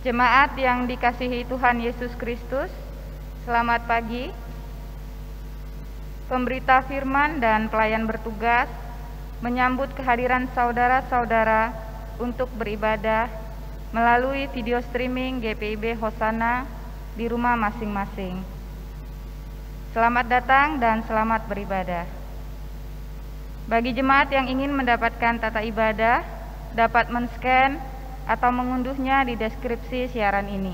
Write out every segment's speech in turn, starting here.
Jemaat yang dikasihi Tuhan Yesus Kristus, selamat pagi. Pemberita firman dan pelayan bertugas menyambut kehadiran saudara-saudara untuk beribadah melalui video streaming GPIB Hosana di rumah masing-masing. Selamat datang dan selamat beribadah. Bagi jemaat yang ingin mendapatkan tata ibadah, dapat men-scan atau mengunduhnya di deskripsi siaran ini.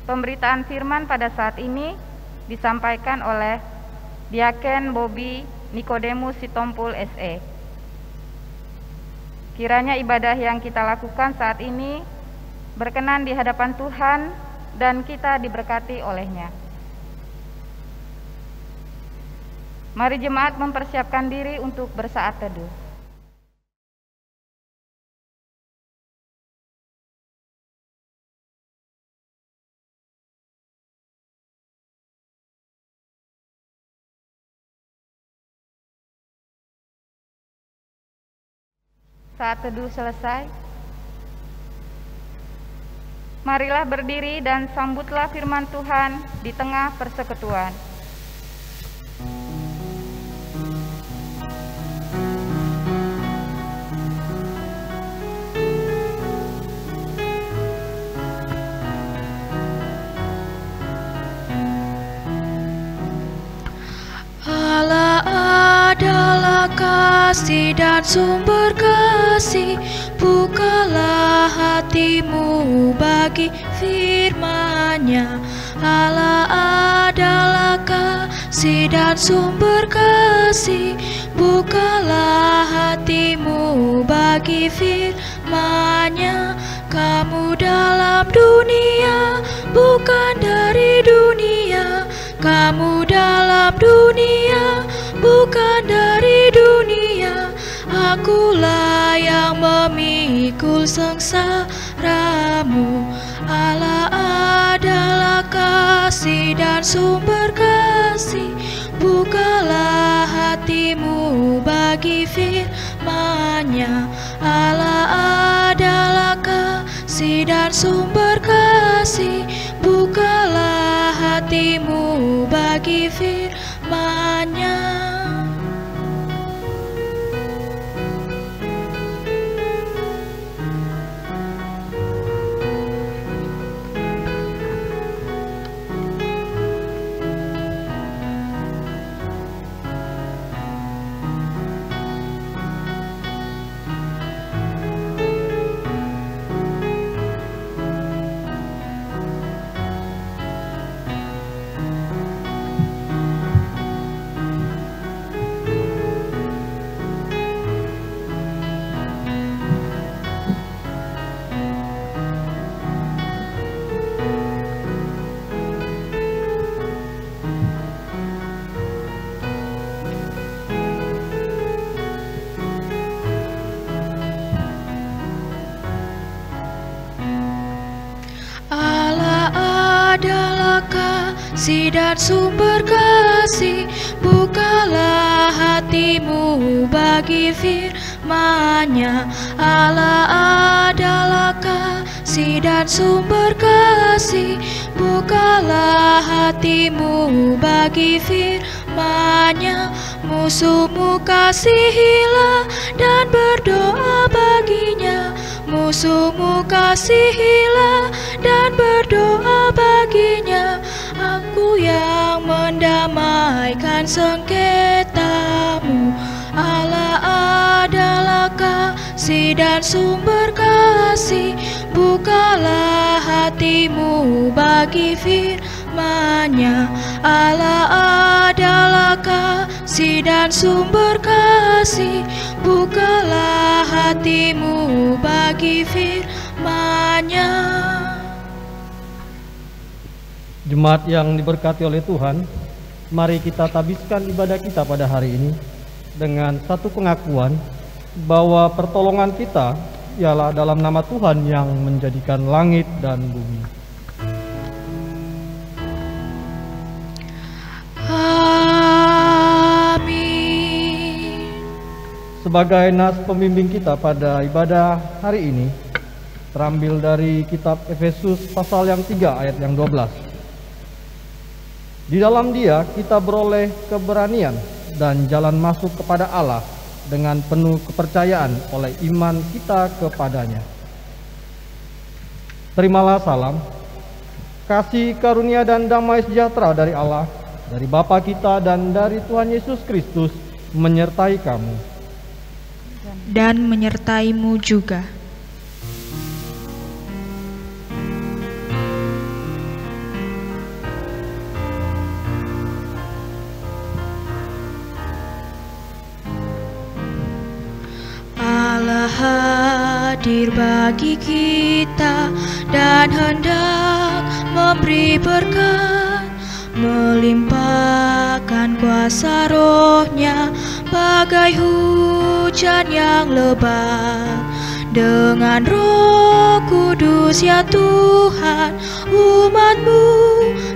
Pemberitaan firman pada saat ini disampaikan oleh Diaken Bobi Nikodemus Sitompul SE. Kiranya ibadah yang kita lakukan saat ini berkenan di hadapan Tuhan dan kita diberkati olehnya. Mari jemaat mempersiapkan diri untuk bersaat teduh. Saat teduh selesai, marilah berdiri dan sambutlah firman Tuhan di tengah persekutuan. Allah adalah kasih dan sumber kasih, bukalah hatimu bagi firman-Nya. Allah adalah kasih dan sumber kasih, bukalah hatimu bagi firman-Nya. Kamu dalam dunia, bukan dari dunia. Kamu dalam dunia, bukan dari dunia. Akulah yang memikul sengsaramu. Allah adalah kasih dan sumber kasih, bukalah hatimu bagi firman-Nya. Allah adalah kasih dan sumber kasih, bukalah hatimu bagi firman-Nya. Kasih dan sumber kasih, bukalah hatimu bagi firman-Nya. Allah adalah kasih dan sumber kasih, bukalah hatimu bagi firman-Nya. Musuhmu kasihilah dan berdoa baginya. Musuhmu kasihilah dan berdoa baginya. Aku yang mendamaikan sengketamu. Allah adalah kasih dan sumber kasih, bukalah hatimu bagi firman-Nya. Allah adalah kasih dan sumber kasih, bukalah hatimu bagi firman-Nya. Jemaat yang diberkati oleh Tuhan, mari kita tabiskan ibadah kita pada hari ini dengan satu pengakuan bahwa pertolongan kita ialah dalam nama Tuhan yang menjadikan langit dan bumi. Amin. Sebagai nas pembimbing kita pada ibadah hari ini terambil dari kitab Efesus pasal yang 3 ayat yang 12. Di dalam Dia kita beroleh keberanian dan jalan masuk kepada Allah dengan penuh kepercayaan oleh iman kita kepadanya. Terimalah salam, kasih karunia dan damai sejahtera dari Allah, dari Bapa kita dan dari Tuhan Yesus Kristus menyertai kamu. Dan menyertaimu juga. Allah hadir bagi kita dan hendak memberi berkat, melimpahkan kuasa Roh-Nya bagai hujan yang lebat. Dengan Roh Kudus ya Tuhan, umat-Mu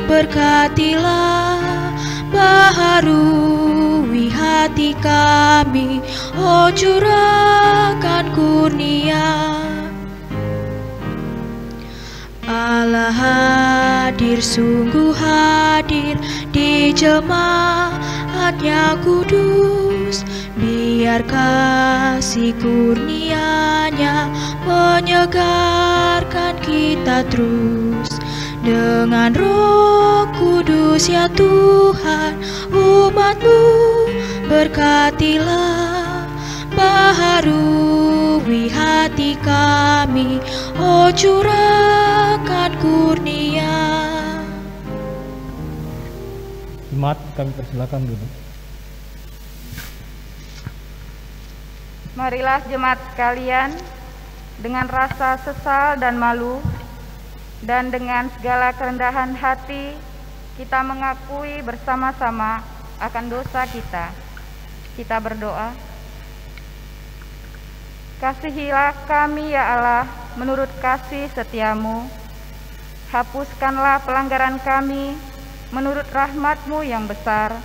berkatilah, baharui hati kami, oh curahkan kurnia. Allah hadir, sungguh hadir di jemaat-Nya kudus. Biar kasih kurnia-Nya menyegarkan kita terus. Dengan Roh Kudus ya Tuhan, umat-Mu berkatilah, baharui hati kami, oh curahkan kurnia. Jemaat, kami persilakan duduk. Marilah jemaat sekalian, dengan rasa sesal dan malu, dan dengan segala kerendahan hati, kita mengakui bersama-sama akan dosa kita. Kita berdoa. Kasihilah kami ya Allah menurut kasih setia-Mu. Hapuskanlah pelanggaran kami menurut rahmat-Mu yang besar.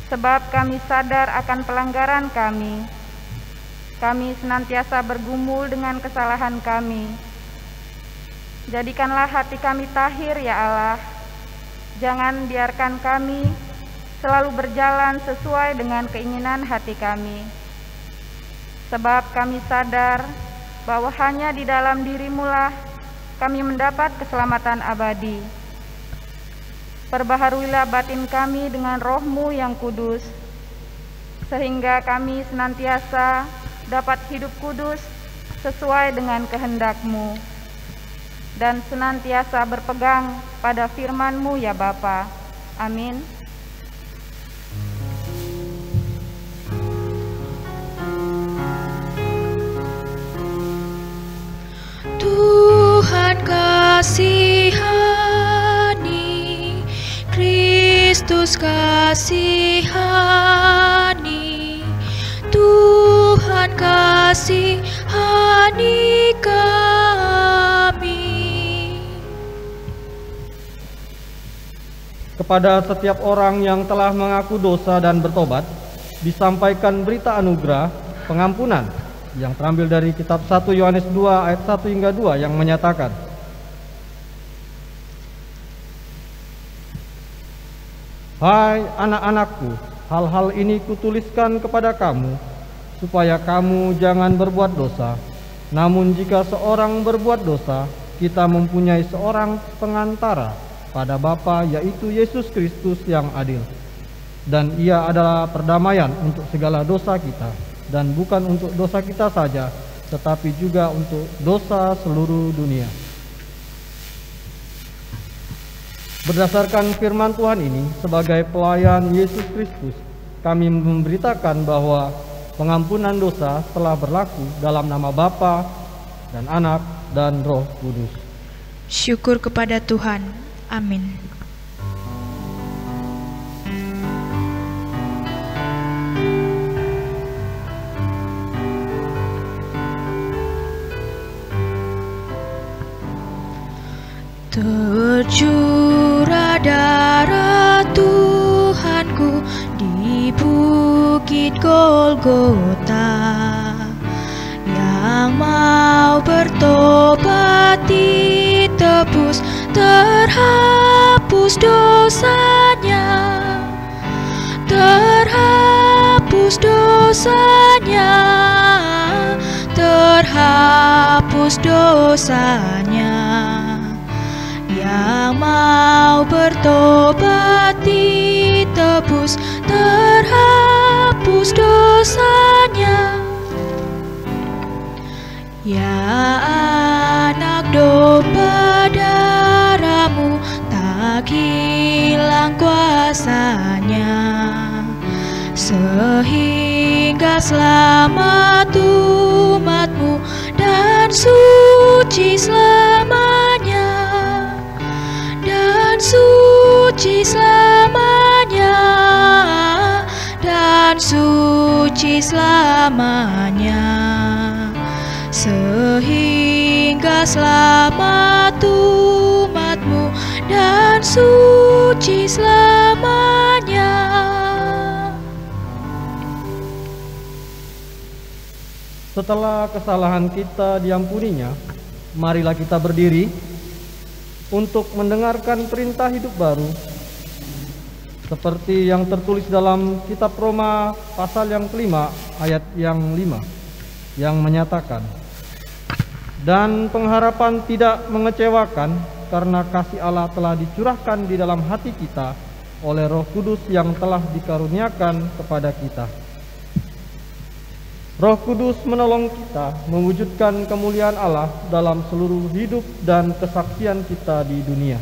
Sebab kami sadar akan pelanggaran kami. Kami senantiasa bergumul dengan kesalahan kami. Jadikanlah hati kami tahir ya Allah. Jangan biarkan kami selalu berjalan sesuai dengan keinginan hati kami. Sebab kami sadar bahwa hanya di dalam diri-Mu-lah kami mendapat keselamatan abadi. Perbaharuilah batin kami dengan Roh-Mu yang kudus, sehingga kami senantiasa dapat hidup kudus sesuai dengan kehendak-Mu, dan senantiasa berpegang pada firman-Mu ya Bapa. Amin. Tuhan kasihani, Kristus kasihani, Tuhan kasihani kami. Kepada setiap orang yang telah mengaku dosa dan bertobat, disampaikan berita anugerah pengampunan yang terambil dari kitab 1 Yohanes 2 ayat 1 hingga 2 yang menyatakan, Hai anak-anakku, hal-hal ini kutuliskan kepada kamu, supaya kamu jangan berbuat dosa. Namun jika seorang berbuat dosa, kita mempunyai seorang pengantara pada Bapa, yaitu Yesus Kristus yang adil. Dan Ia adalah perdamaian untuk segala dosa kita, dan bukan untuk dosa kita saja, tetapi juga untuk dosa seluruh dunia. Berdasarkan firman Tuhan ini, sebagai pelayan Yesus Kristus, kami memberitakan bahwa pengampunan dosa telah berlaku dalam nama Bapa dan Anak dan Roh Kudus. Syukur kepada Tuhan. Amin. Tercurah darah Tuhanku di bukit bukit Golgota, yang mau bertobat ditebus, terhapus dosanya, terhapus dosanya, terhapus dosanya. Yang mau bertobat ditebus, terhapus dosanya. Ya anak domba, darahmu tak hilang kuasanya, sehingga selamat umatmu dan suci selamanya, dan suci selamanya, dan suci selamanya, sehingga selamat umatmu dan suci selamanya. Setelah kesalahan kita diampuninya, marilah kita berdiri untuk mendengarkan perintah hidup baru, seperti yang tertulis dalam kitab Roma pasal yang kelima ayat yang 5, yang menyatakan, dan pengharapan tidak mengecewakan, karena kasih Allah telah dicurahkan di dalam hati kita oleh Roh Kudus yang telah dikaruniakan kepada kita. Roh Kudus menolong kita mewujudkan kemuliaan Allah dalam seluruh hidup dan kesaksian kita di dunia.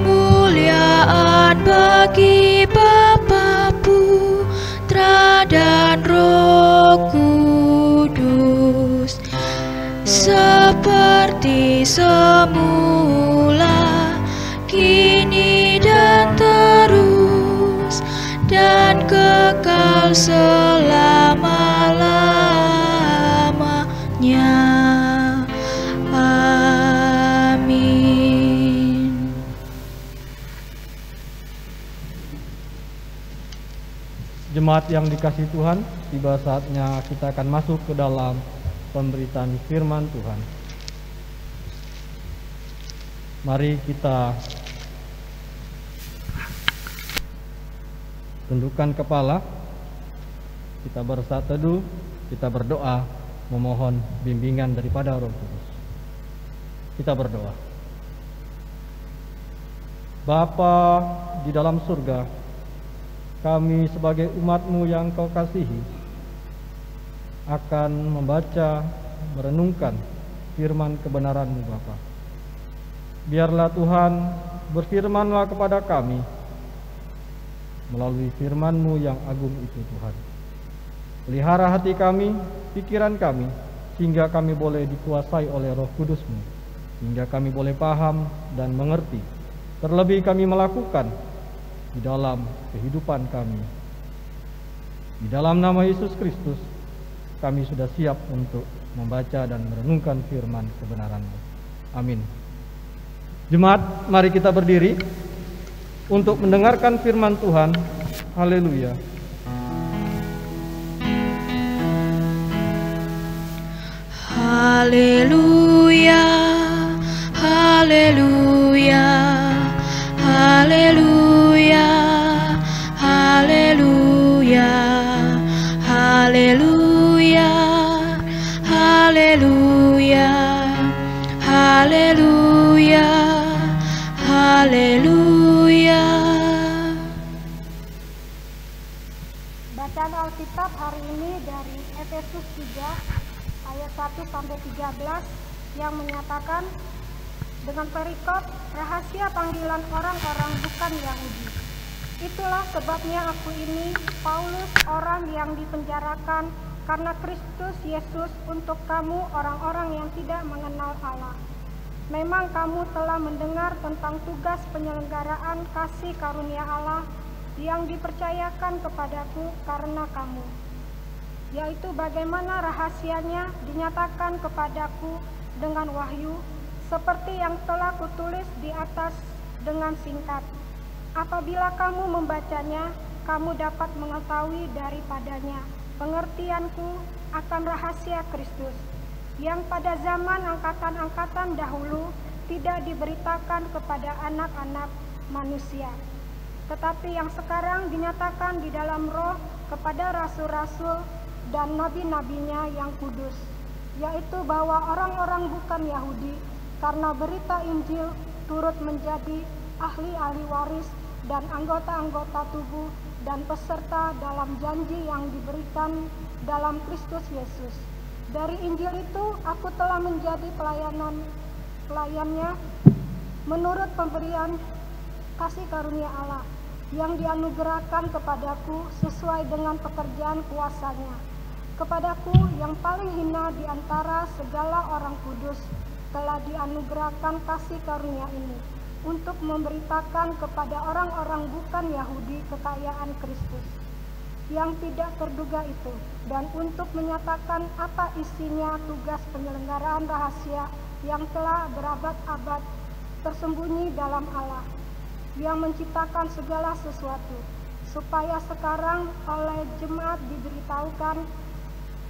Kemuliaan bagi Bapa, Putra dan Roh Kudus, seperti semula, kini dan terus, dan kekal selama-lamanya. Amin. Jemaat yang dikasihi Tuhan, tiba saatnya kita akan masuk ke dalam pemberitaan firman Tuhan. Mari kita tundukkan kepala, kita bersaat teduh, kita berdoa memohon bimbingan daripada Roh Kudus. Kita berdoa. Bapa di dalam surga, kami sebagai umat-Mu yang Kau kasihi akan membaca, merenungkan firman kebenaran-Mu Bapa. Biarlah Tuhan berfirman-Lah kepada kami melalui firman-Mu yang agung itu Tuhan. Pelihara hati kami, pikiran kami, sehingga kami boleh dikuasai oleh Roh Kudus-Mu, sehingga kami boleh paham dan mengerti, terlebih kami melakukan di dalam kehidupan kami. Di dalam nama Yesus Kristus, kami sudah siap untuk membaca dan merenungkan firman kebenaran-Mu. Amin. Jemaat, mari kita berdiri untuk mendengarkan firman Tuhan. Haleluya. Haleluya, haleluya, haleluya, haleluya, haleluya, haleluya, haleluya, haleluya. Bacaan Alkitab hari ini dari Efesus 3 ayat 1 sampai 13 yang menyatakan dengan perikop rahasia panggilan orang-orang bukan Yahudi. Itulah sebabnya aku ini, Paulus, orang yang dipenjarakan karena Kristus Yesus untuk kamu orang-orang yang tidak mengenal Allah. Memang kamu telah mendengar tentang tugas penyelenggaraan kasih karunia Allah yang dipercayakan kepadaku karena kamu, yaitu bagaimana rahasianya dinyatakan kepadaku dengan wahyu, seperti yang telah kutulis di atas dengan singkat. Apabila kamu membacanya, kamu dapat mengetahui daripadanya pengertianku akan rahasia Kristus, yang pada zaman angkatan-angkatan dahulu tidak diberitakan kepada anak-anak manusia, tetapi yang sekarang dinyatakan di dalam Roh kepada rasul-rasul dan nabi-nabinya yang kudus, yaitu bahwa orang-orang bukan Yahudi karena berita Injil turut menjadi ahli-ahli waris dan anggota-anggota tubuh dan peserta dalam janji yang diberikan dalam Kristus Yesus. Dari Injil itu aku telah menjadi pelayannya menurut pemberian kasih karunia Allah yang dianugerahkan kepadaku sesuai dengan pekerjaan kuasanya. Kepadaku yang paling hina di antara segala orang kudus telah dianugerahkan kasih karunia ini, untuk memberitakan kepada orang-orang bukan Yahudi kekayaan Kristus yang tidak terduga itu, dan untuk menyatakan apa isinya tugas penyelenggaraan rahasia yang telah berabad-abad tersembunyi dalam Allah, yang menciptakan segala sesuatu, supaya sekarang oleh jemaat diberitahukan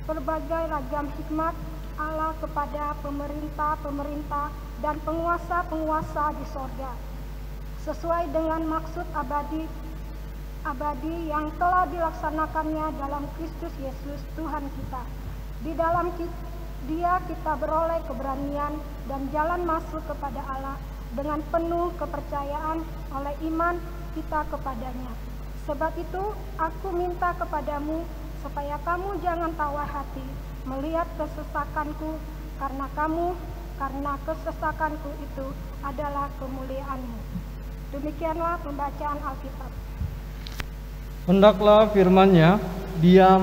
berbagai ragam hikmat Allah kepada pemerintah-pemerintah dan penguasa-penguasa di sorga, sesuai dengan maksud abadi yang telah dilaksanakannya dalam Kristus Yesus Tuhan kita. Di dalam Dia kita beroleh keberanian dan jalan masuk kepada Allah dengan penuh kepercayaan oleh iman kita kepadanya. Sebab itu aku minta kepadamu supaya kamu jangan tawar hati melihat kesesakanku, karena kesesakanku itu adalah kemuliaanmu. Demikianlah pembacaan Alkitab. Hendaklah firman-Nya diam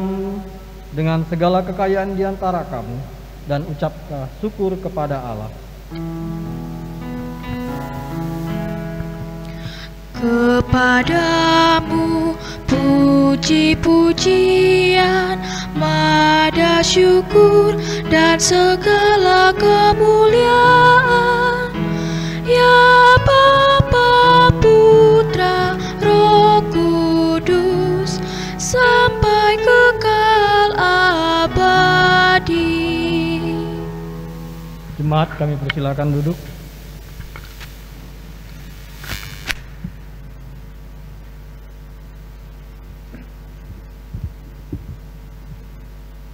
dengan segala kekayaan di antara kamu, dan ucapkah syukur kepada Allah. Kepadamu puji-pujian, mada syukur dan segala kemuliaan, ya Bapa, Putra, Roh Kudus, sampai kekal abadi. Jemaat, kami persilakan duduk.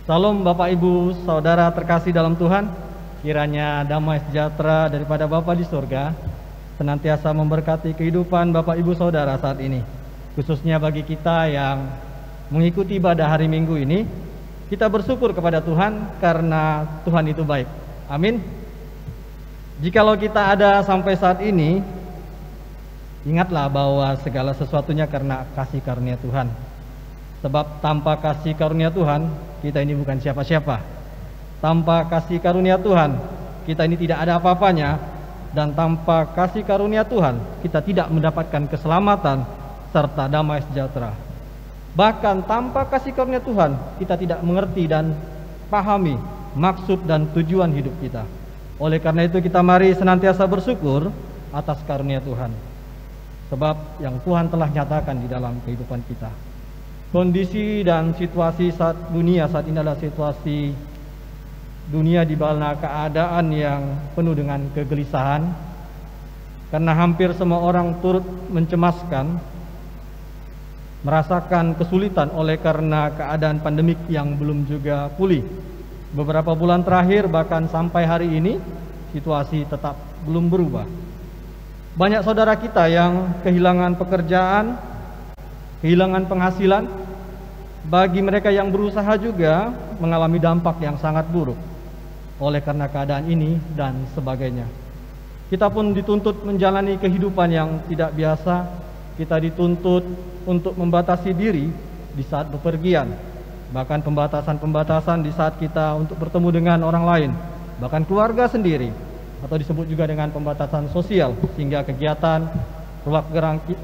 Salam Bapak Ibu Saudara terkasih dalam Tuhan. Kiranya damai sejahtera daripada Bapa di surga senantiasa memberkati kehidupan Bapak Ibu Saudara saat ini, khususnya bagi kita yang mengikuti ibadah hari Minggu ini. Kita bersyukur kepada Tuhan karena Tuhan itu baik. Amin. Jikalau kita ada sampai saat ini, ingatlah bahwa segala sesuatunya karena kasih karunia Tuhan. Sebab tanpa kasih karunia Tuhan, kita ini bukan siapa-siapa. Tanpa kasih karunia Tuhan, kita ini tidak ada apa-apanya. Dan tanpa kasih karunia Tuhan, kita tidak mendapatkan keselamatan serta damai sejahtera. Bahkan tanpa kasih karunia Tuhan, kita tidak mengerti dan pahami maksud dan tujuan hidup kita. Oleh karena itu kita mari senantiasa bersyukur atas karunia Tuhan. Sebab yang Tuhan telah nyatakan di dalam kehidupan kita. Kondisi dan situasi saat dunia saat ini adalah situasi dunia di bawah keadaan yang penuh dengan kegelisahan, karena hampir semua orang turut mencemaskan, merasakan kesulitan oleh karena keadaan pandemik yang belum juga pulih. Beberapa bulan terakhir bahkan sampai hari ini situasi tetap belum berubah. Banyak saudara kita yang kehilangan pekerjaan, kehilangan penghasilan. Bagi mereka yang berusaha juga mengalami dampak yang sangat buruk oleh karena keadaan ini dan sebagainya. Kita pun dituntut menjalani kehidupan yang tidak biasa. Kita dituntut untuk membatasi diri di saat bepergian, bahkan pembatasan-pembatasan di saat kita untuk bertemu dengan orang lain, bahkan keluarga sendiri, atau disebut juga dengan pembatasan sosial, sehingga kegiatan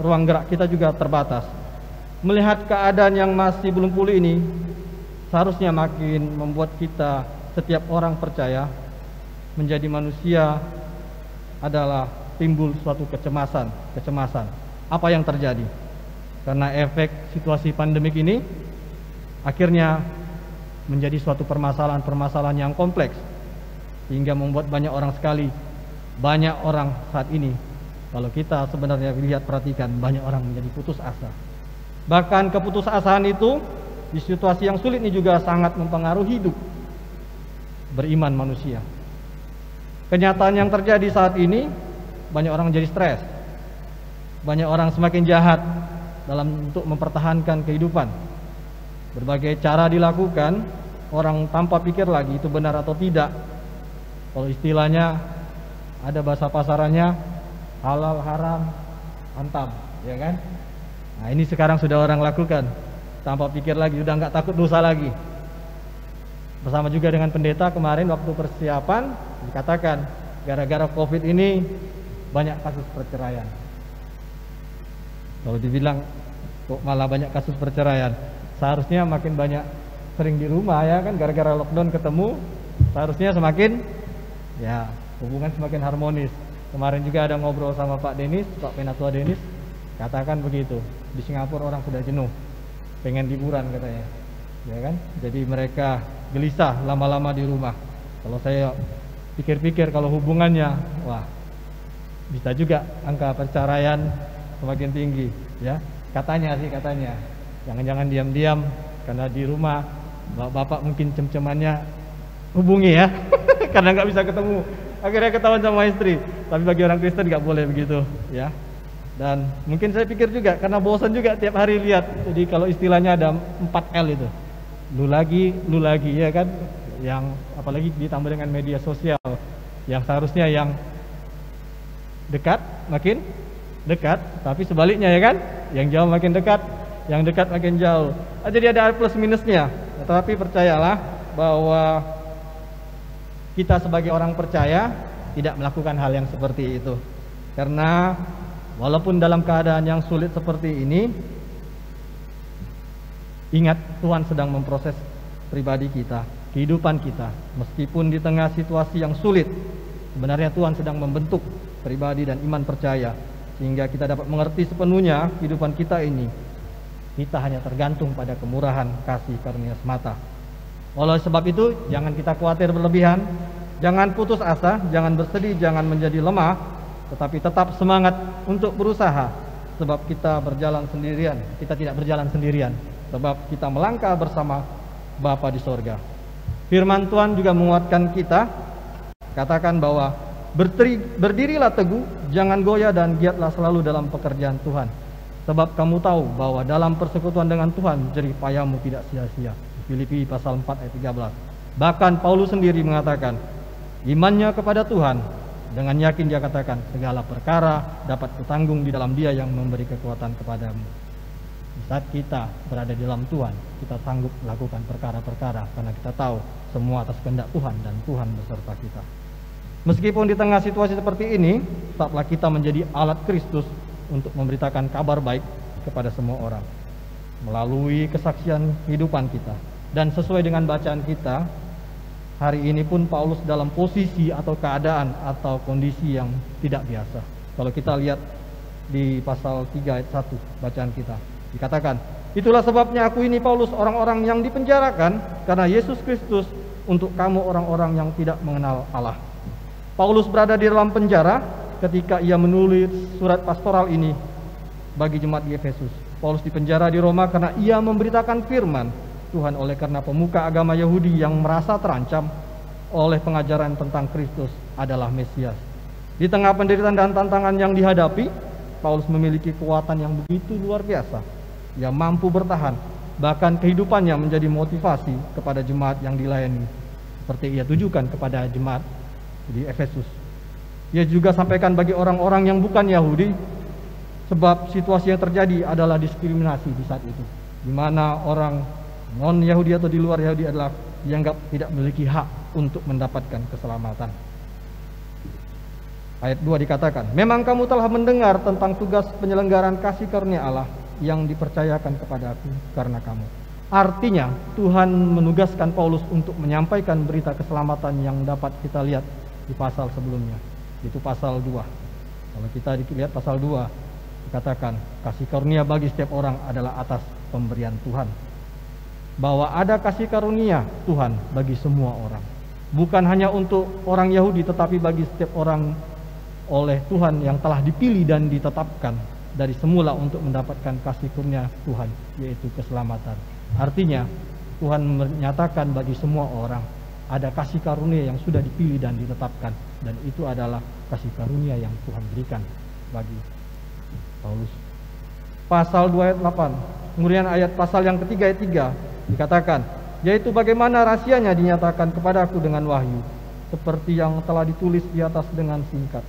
ruang gerak kita juga terbatas. Melihat keadaan yang masih belum pulih ini, seharusnya makin membuat kita setiap orang percaya menjadi manusia adalah timbul suatu kecemasan. Apa yang terjadi? Karena efek situasi pandemik ini akhirnya menjadi suatu permasalahan yang kompleks, sehingga membuat banyak orang saat ini, kalau kita sebenarnya perhatikan, banyak orang menjadi putus asa. Bahkan keputusasaan itu di situasi yang sulit ini juga sangat mempengaruhi hidup beriman manusia. Kenyataan yang terjadi saat ini, banyak orang jadi stres, banyak orang semakin jahat untuk mempertahankan kehidupan. Berbagai cara dilakukan, orang tanpa pikir lagi itu benar atau tidak. Kalau istilahnya ada bahasa pasarannya, halal haram antam, ya kan? Nah, ini sekarang sudah orang lakukan tanpa pikir lagi, sudah nggak takut dosa lagi. Bersama juga dengan pendeta kemarin waktu persiapan dikatakan gara-gara COVID ini banyak kasus perceraian. Kalau dibilang kok malah banyak kasus perceraian, seharusnya makin banyak sering di rumah, ya kan, gara-gara lockdown ketemu, seharusnya semakin hubungan semakin harmonis. Kemarin juga ada ngobrol sama Pak Penatua Denis, katakan begitu, di Singapura orang sudah jenuh, pengen liburan katanya, ya kan, jadi mereka gelisah lama-lama di rumah. Kalau saya pikir-pikir, kalau hubungannya, wah, bisa juga angka perceraian semakin tinggi, ya. Katanya, jangan-jangan diam-diam karena di rumah bapak mungkin cem-cemannya hubungi, ya, karena nggak bisa ketemu, akhirnya ketahuan sama istri. Tapi bagi orang Kristen nggak boleh begitu, ya. Dan mungkin saya pikir juga karena bosan juga tiap hari lihat. Jadi kalau istilahnya ada 4L itu, lu lagi, ya kan, yang apalagi ditambah dengan media sosial, yang seharusnya yang dekat makin dekat, tapi sebaliknya, ya kan, yang jauh makin dekat, yang dekat makin jauh. Jadi ada plus minusnya. Tetapi percayalah bahwa kita sebagai orang percaya tidak melakukan hal yang seperti itu. Karena walaupun dalam keadaan yang sulit seperti ini, ingat Tuhan sedang memproses pribadi kita, kehidupan kita. Meskipun di tengah situasi yang sulit, sebenarnya Tuhan sedang membentuk pribadi dan iman percaya, sehingga kita dapat mengerti sepenuhnya kehidupan kita ini. Kita hanya tergantung pada kemurahan kasih karunia semata. Oleh sebab itu, jangan kita khawatir berlebihan, jangan putus asa, jangan bersedih, jangan menjadi lemah, tetapi tetap semangat untuk berusaha. Sebab kita berjalan sendirian, kita tidak berjalan sendirian, sebab kita melangkah bersama Bapa di sorga. Firman Tuhan juga menguatkan kita, katakan bahwa berdirilah teguh, jangan goyah, dan giatlah selalu dalam pekerjaan Tuhan. Sebab kamu tahu bahwa dalam persekutuan dengan Tuhan jerih payahmu tidak sia-sia. Filipi pasal 4 ayat 13. Bahkan Paulus sendiri mengatakan imannya kepada Tuhan, dengan yakin dia katakan segala perkara dapat kutanggung di dalam Dia yang memberi kekuatan kepadamu. Di saat kita berada di dalam Tuhan, kita sanggup melakukan perkara-perkara karena kita tahu semua atas kehendak Tuhan dan Tuhan beserta kita. Meskipun di tengah situasi seperti ini, tetaplah kita menjadi alat Kristus untuk memberitakan kabar baik kepada semua orang melalui kesaksian kehidupan kita. Dan sesuai dengan bacaan kita hari ini pun, Paulus dalam posisi atau keadaan atau kondisi yang tidak biasa. Kalau kita lihat di pasal 3 ayat 1 bacaan kita, dikatakan, itulah sebabnya aku ini Paulus, orang-orang yang dipenjarakan karena Yesus Kristus, untuk kamu orang-orang yang tidak mengenal Allah. Paulus berada di dalam penjara ketika ia menulis surat pastoral ini bagi jemaat di Efesus. Paulus dipenjara di Roma karena ia memberitakan firman Tuhan oleh karena pemuka agama Yahudi yang merasa terancam oleh pengajaran tentang Kristus adalah Mesias. Di tengah penderitaan dan tantangan yang dihadapi, Paulus memiliki kekuatan yang begitu luar biasa. Ia mampu bertahan, bahkan kehidupannya menjadi motivasi kepada jemaat yang dilayani, seperti ia tujukan kepada jemaat di Efesus. Ia juga sampaikan bagi orang-orang yang bukan Yahudi, sebab situasi yang terjadi adalah diskriminasi di saat itu, di mana orang non-Yahudi atau di luar Yahudi adalah dianggap tidak memiliki hak untuk mendapatkan keselamatan. Ayat 2 dikatakan, memang kamu telah mendengar tentang tugas penyelenggaraan kasih karunia Allah yang dipercayakan kepada aku karena kamu. Artinya Tuhan menugaskan Paulus untuk menyampaikan berita keselamatan yang dapat kita lihat di pasal sebelumnya, yaitu pasal 2. Kalau kita lihat pasal 2, dikatakan kasih karunia bagi setiap orang adalah atas pemberian Tuhan. Bahwa ada kasih karunia Tuhan bagi semua orang. Bukan hanya untuk orang Yahudi, tetapi bagi setiap orang oleh Tuhan yang telah dipilih dan ditetapkan dari semula untuk mendapatkan kasih karunia Tuhan, yaitu keselamatan. Artinya Tuhan menyatakan bagi semua orang ada kasih karunia yang sudah dipilih dan ditetapkan, dan itu adalah kasih karunia yang Tuhan berikan bagi Paulus. Pasal 2 ayat 8, kemudian ayat pasal yang ketiga ayat 3 dikatakan, yaitu bagaimana rahasianya dinyatakan kepadaku dengan wahyu, seperti yang telah ditulis di atas dengan singkat.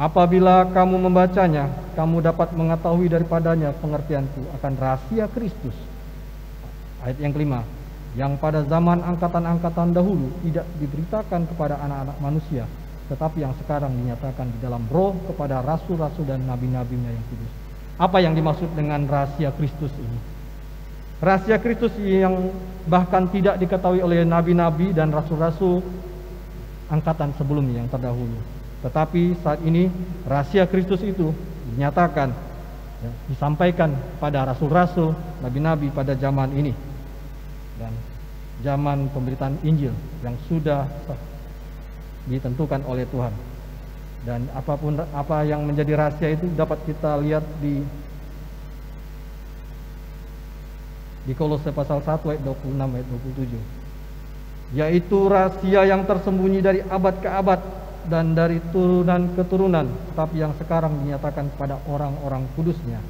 Apabila kamu membacanya, kamu dapat mengetahui daripadanya pengertianku akan rahasia Kristus. Ayat yang kelima, yang pada zaman angkatan-angkatan dahulu tidak diberitakan kepada anak-anak manusia, tetapi yang sekarang dinyatakan di dalam roh kepada rasul-rasul dan nabi-nabinya yang kudus. Apa yang dimaksud dengan rahasia Kristus ini? Rahasia Kristus yang bahkan tidak diketahui oleh nabi-nabi dan rasul-rasul angkatan sebelumnya yang terdahulu. Tetapi saat ini rahasia Kristus itu dinyatakan, disampaikan pada rasul-rasul, nabi-nabi pada zaman ini dan zaman pemberitaan Injil yang sudah ditentukan oleh Tuhan. Dan apa yang menjadi rahasia itu dapat kita lihat di Kolose pasal 1 ayat 26 ayat 27, yaitu rahasia yang tersembunyi dari abad ke abad dan dari turunan ke turunan, tetapi yang sekarang dinyatakan kepada orang-orang kudusnya.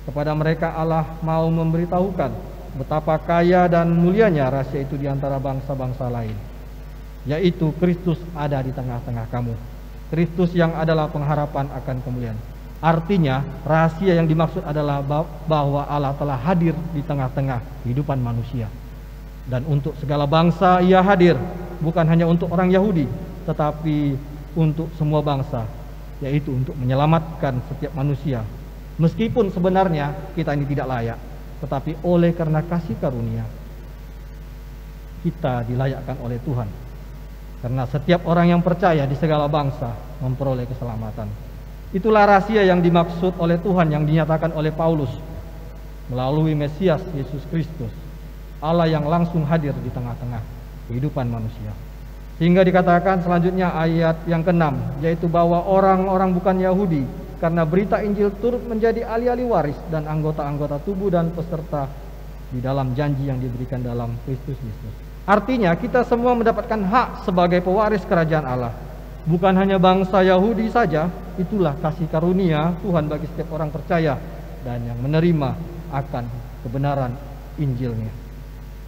Kepada mereka Allah mau memberitahukan betapa kaya dan mulianya rahasia itu di antara bangsa-bangsa lain, yaitu Kristus ada di tengah-tengah kamu. Kristus yang adalah pengharapan akan kemuliaan. Artinya rahasia yang dimaksud adalah bahwa Allah telah hadir di tengah-tengah kehidupan manusia. Dan untuk segala bangsa Ia hadir, bukan hanya untuk orang Yahudi, tetapi untuk semua bangsa, yaitu untuk menyelamatkan setiap manusia. Meskipun sebenarnya kita ini tidak layak, tetapi oleh karena kasih karunia kita dilayakkan oleh Tuhan. Karena setiap orang yang percaya di segala bangsa memperoleh keselamatan. Itulah rahasia yang dimaksud oleh Tuhan yang dinyatakan oleh Paulus melalui Mesias Yesus Kristus, Allah yang langsung hadir di tengah-tengah kehidupan manusia. Sehingga dikatakan selanjutnya ayat yang ke-6, yaitu bahwa orang-orang bukan Yahudi karena berita Injil turut menjadi ahli-ahli waris dan anggota-anggota tubuh dan peserta di dalam janji yang diberikan dalam Kristus Yesus. Artinya kita semua mendapatkan hak sebagai pewaris kerajaan Allah. Bukan hanya bangsa Yahudi saja. Itulah kasih karunia Tuhan bagi setiap orang percaya dan yang menerima akan kebenaran Injilnya.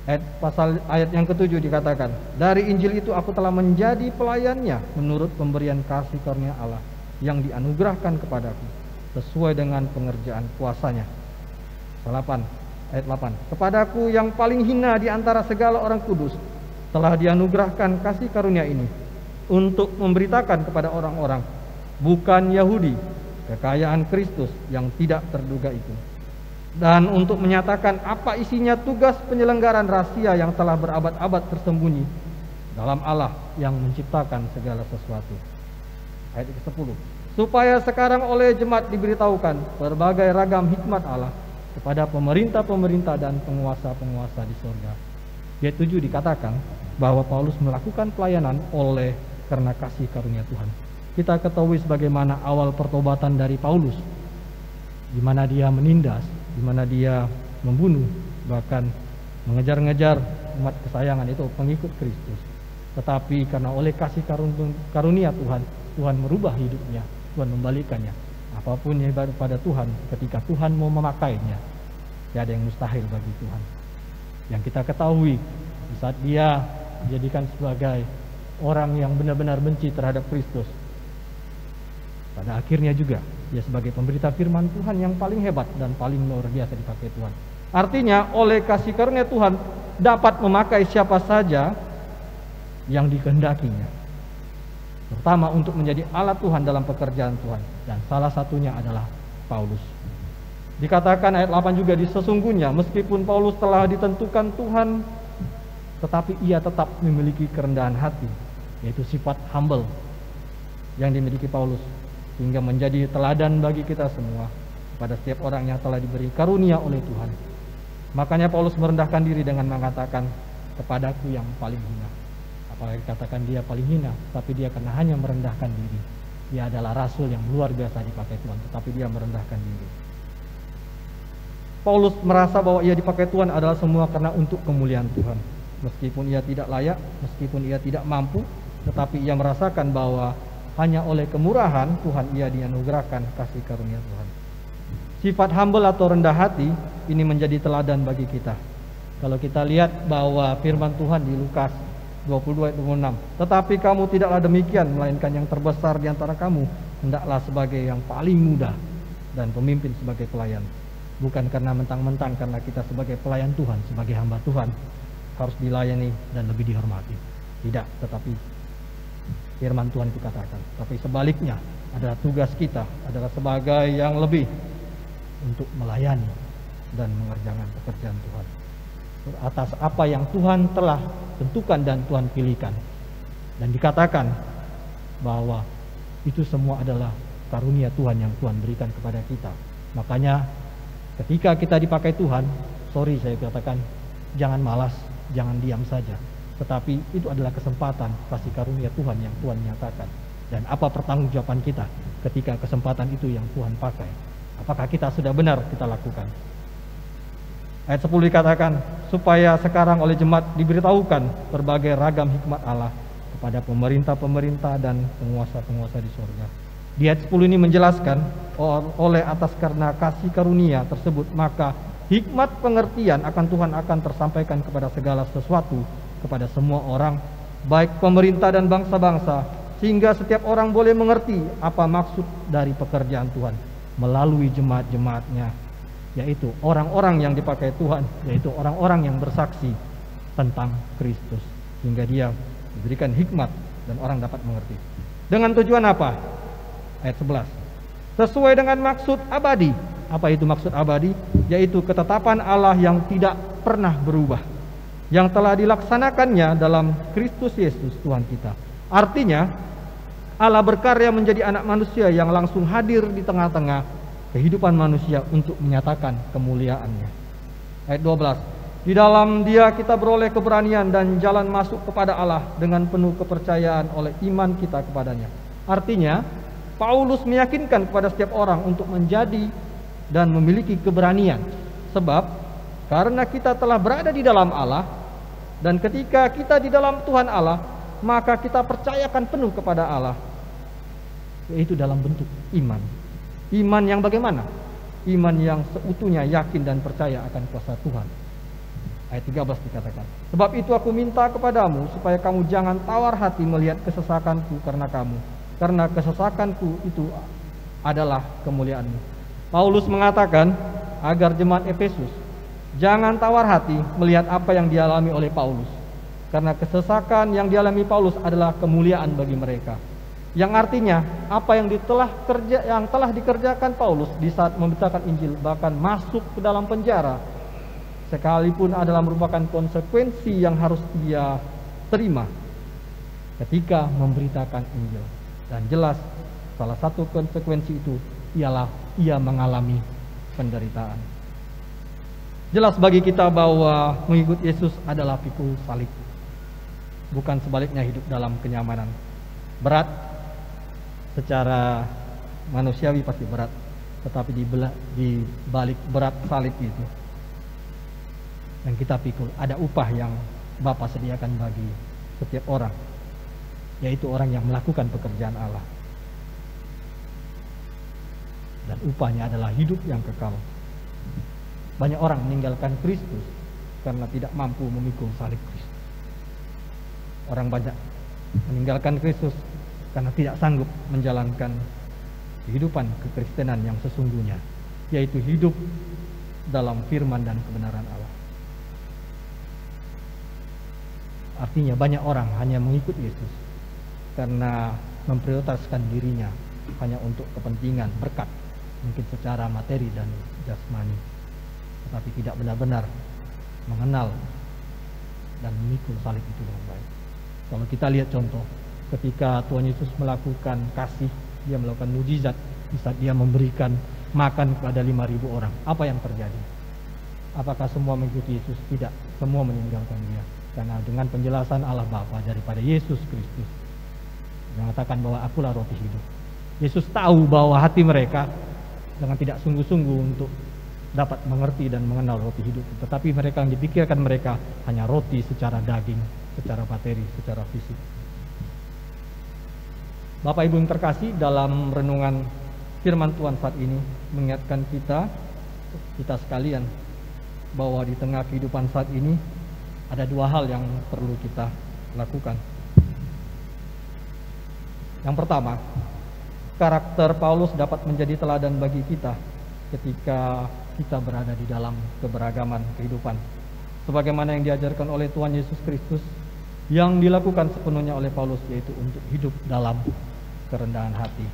Ayat yang ke-7 dikatakan, dari Injil itu aku telah menjadi pelayannya menurut pemberian kasih karunia Allah yang dianugerahkan kepadaku sesuai dengan pengerjaan kuasanya. Ayat 8, kepadaku yang paling hina di antara segala orang kudus telah dianugerahkan kasih karunia ini untuk memberitakan kepada orang-orang bukan Yahudi kekayaan Kristus yang tidak terduga itu, dan untuk menyatakan apa isinya tugas penyelenggaraan rahasia yang telah berabad-abad tersembunyi dalam Allah yang menciptakan segala sesuatu. Ayat ke-10, supaya sekarang oleh jemaat diberitahukan berbagai ragam hikmat Allah kepada pemerintah-pemerintah dan penguasa-penguasa di surga. Ayat 7 dikatakan bahwa Paulus melakukan pelayanan oleh karena kasih karunia Tuhan. Kita ketahui sebagaimana awal pertobatan dari Paulus, di mana dia menindas, di mana dia membunuh, bahkan mengejar-ngejar umat kesayangan itu pengikut Kristus. Tetapi karena oleh kasih karunia Tuhan, Tuhan merubah hidupnya, Tuhan membalikannya. Apapun yang baru pada Tuhan, ketika Tuhan mau memakainya, tidak ada yang mustahil bagi Tuhan. Yang kita ketahui, di saat dia dijadikan sebagai orang yang benar-benar benci terhadap Kristus, pada akhirnya juga dia sebagai pemberita firman Tuhan yang paling hebat dan paling luar biasa dipakai Tuhan. Artinya oleh kasih karunia Tuhan dapat memakai siapa saja yang dikehendakinya, terutama untuk menjadi alat Tuhan dalam pekerjaan Tuhan, dan salah satunya adalah Paulus. Dikatakan ayat 8 juga, sesungguhnya meskipun Paulus telah ditentukan Tuhan, tetapi ia tetap memiliki kerendahan hati, yaitu sifat humble, yang dimiliki Paulus, hingga menjadi teladan bagi kita semua kepada setiap orang yang telah diberi karunia oleh Tuhan. Makanya Paulus merendahkan diri dengan mengatakan, kepadaku yang paling hina. Apalagi katakan dia paling hina, tapi dia karena hanya merendahkan diri. Dia adalah rasul yang luar biasa dipakai Tuhan, tetapi dia merendahkan diri. Paulus merasa bahwa ia dipakai Tuhan adalah semua karena untuk kemuliaan Tuhan. Meskipun ia tidak layak, meskipun ia tidak mampu, tetapi ia merasakan bahwa hanya oleh kemurahan Tuhan ia dianugerahkan kasih karunia Tuhan. Sifat humble atau rendah hati ini menjadi teladan bagi kita. Kalau kita lihat bahwa firman Tuhan di Lukas 22 ayat 26, tetapi kamu tidaklah demikian, melainkan yang terbesar di antara kamu hendaklah sebagai yang paling muda dan pemimpin sebagai pelayan. Bukan karena mentang-mentang karena kita sebagai pelayan Tuhan, sebagai hamba Tuhan harus dilayani dan lebih dihormati. Tidak, tetapi firman Tuhan itu katakan, tapi sebaliknya adalah tugas kita adalah sebagai yang lebih untuk melayani dan mengerjakan pekerjaan Tuhan atas apa yang Tuhan telah tentukan dan Tuhan pilihkan. Dan dikatakan bahwa itu semua adalah karunia Tuhan yang Tuhan berikan kepada kita. Makanya ketika kita dipakai Tuhan, sorry saya katakan, jangan malas, jangan diam saja. Tetapi itu adalah kesempatan kasih karunia Tuhan yang Tuhan nyatakan. Dan apa pertanggungjawaban kita ketika kesempatan itu yang Tuhan pakai? Apakah kita sudah benar kita lakukan? Ayat 10 dikatakan, supaya sekarang oleh jemaat diberitahukan berbagai ragam hikmat Allah kepada pemerintah-pemerintah dan penguasa-penguasa di surga. Di ayat 10 ini menjelaskan, oleh atas karena kasih karunia tersebut, maka hikmat pengertian akan Tuhan akan tersampaikan kepada segala sesuatu, kepada semua orang, baik pemerintah dan bangsa-bangsa, sehingga setiap orang boleh mengerti apa maksud dari pekerjaan Tuhan melalui jemaat-jemaatnya, yaitu orang-orang yang dipakai Tuhan, yaitu orang-orang yang bersaksi tentang Kristus, sehingga dia diberikan hikmat dan orang dapat mengerti. Dengan tujuan apa? Ayat 11, sesuai dengan maksud abadi. Apa itu maksud abadi? Yaitu ketetapan Allah yang tidak pernah berubah, yang telah dilaksanakannya dalam Kristus Yesus Tuhan kita. Artinya Allah berkarya menjadi anak manusia yang langsung hadir di tengah-tengah kehidupan manusia untuk menyatakan kemuliaannya. Ayat 12, di dalam Dia kita beroleh keberanian dan jalan masuk kepada Allah dengan penuh kepercayaan oleh iman kita kepadanya. Artinya Paulus meyakinkan kepada setiap orang untuk menjadi dan memiliki keberanian. Sebab karena kita telah berada di dalam Allah, dan ketika kita di dalam Tuhan Allah, maka kita percayakan penuh kepada Allah, yaitu dalam bentuk iman. Iman yang bagaimana? Iman yang seutuhnya yakin dan percaya akan kuasa Tuhan. Ayat 13 dikatakan, sebab itu aku minta kepadamu supaya kamu jangan tawar hati melihat kesesakanku karena kamu, karena kesesakanku itu adalah kemuliaanmu. Paulus mengatakan agar jemaat Efesus jangan tawar hati melihat apa yang dialami oleh Paulus, karena kesesakan yang dialami Paulus adalah kemuliaan bagi mereka. Yang artinya apa yang telah dikerjakan Paulus di saat memberitakan Injil, bahkan masuk ke dalam penjara, sekalipun adalah merupakan konsekuensi yang harus dia terima ketika memberitakan Injil. Dan jelas salah satu konsekuensi itu ialah ia mengalami penderitaan. Jelas bagi kita bahwa mengikut Yesus adalah pikul salib, bukan sebaliknya hidup dalam kenyamanan. Berat secara manusiawi pasti berat, tetapi di balik berat salib itu yang kita pikul ada upah yang Bapa sediakan bagi setiap orang, yaitu orang yang melakukan pekerjaan Allah, dan upahnya adalah hidup yang kekal. Banyak orang meninggalkan Kristus karena tidak mampu memikul salib Kristus. Orang banyak meninggalkan Kristus karena tidak sanggup menjalankan kehidupan kekristenan yang sesungguhnya, yaitu hidup dalam firman dan kebenaran Allah. Artinya banyak orang hanya mengikut Yesus karena memprioritaskan dirinya hanya untuk kepentingan berkat, mungkin secara materi dan jasmani, tetapi tidak benar-benar mengenal dan memikul salib itu dengan baik. Kalau kita lihat contoh Ketika Tuhan Yesus melakukan kasih, dia melakukan mujizat di saat dia memberikan makan kepada 5.000 orang. Apa yang terjadi? Apakah semua mengikuti Yesus? Tidak, semua meninggalkan dia. Karena dengan penjelasan Allah Bapa daripada Yesus Kristus mengatakan bahwa akulah roti hidup. Yesus tahu bahwa hati mereka dengan tidak sungguh-sungguh untuk dapat mengerti dan mengenal roti hidup. Tetapi mereka yang dipikirkan mereka hanya roti secara daging, secara materi, secara fisik. Bapak Ibu yang terkasih, dalam renungan firman Tuhan saat ini mengingatkan kita sekalian bahwa di tengah kehidupan saat ini ada dua hal yang perlu kita lakukan. Yang pertama, karakter Paulus dapat menjadi teladan bagi kita ketika kita berada di dalam keberagaman kehidupan, sebagaimana yang diajarkan oleh Tuhan Yesus Kristus, yang dilakukan sepenuhnya oleh Paulus, yaitu untuk hidup dalam kerendahan hati.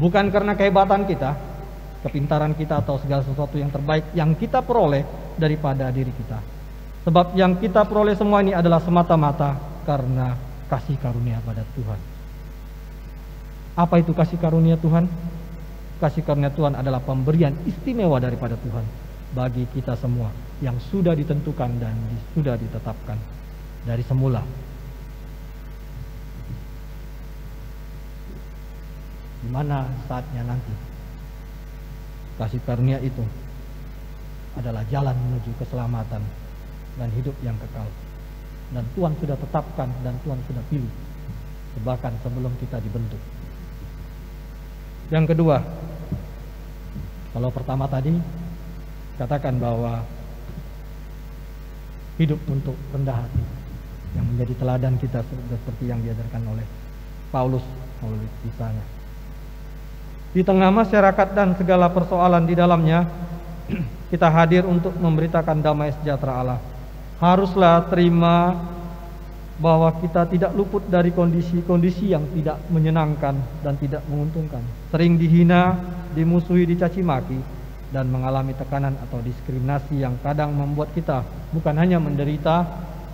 Bukan karena kehebatan kita, kepintaran kita, atau segala sesuatu yang terbaik yang kita peroleh daripada diri kita. Sebab yang kita peroleh semua ini adalah semata-mata karena kasih karunia pada Tuhan. Apa itu kasih karunia Tuhan? Kasih karunia Tuhan adalah pemberian istimewa daripada Tuhan bagi kita semua yang sudah ditentukan dan sudah ditetapkan dari semula. Di mana saatnya nanti kasih karunia itu adalah jalan menuju keselamatan dan hidup yang kekal. Dan Tuhan sudah tetapkan dan Tuhan sudah pilih, bahkan sebelum kita dibentuk. Yang kedua, kalau pertama tadi katakan bahwa hidup untuk rendah hati yang menjadi teladan kita seperti yang diajarkan oleh Paulus melalui kisahnya. Di tengah masyarakat dan segala persoalan di dalamnya, kita hadir untuk memberitakan damai sejahtera Allah. Haruslah terima bahwa kita tidak luput dari kondisi-kondisi yang tidak menyenangkan dan tidak menguntungkan. Sering dihina, dimusuhi, dicaci maki, dan mengalami tekanan atau diskriminasi yang kadang membuat kita bukan hanya menderita,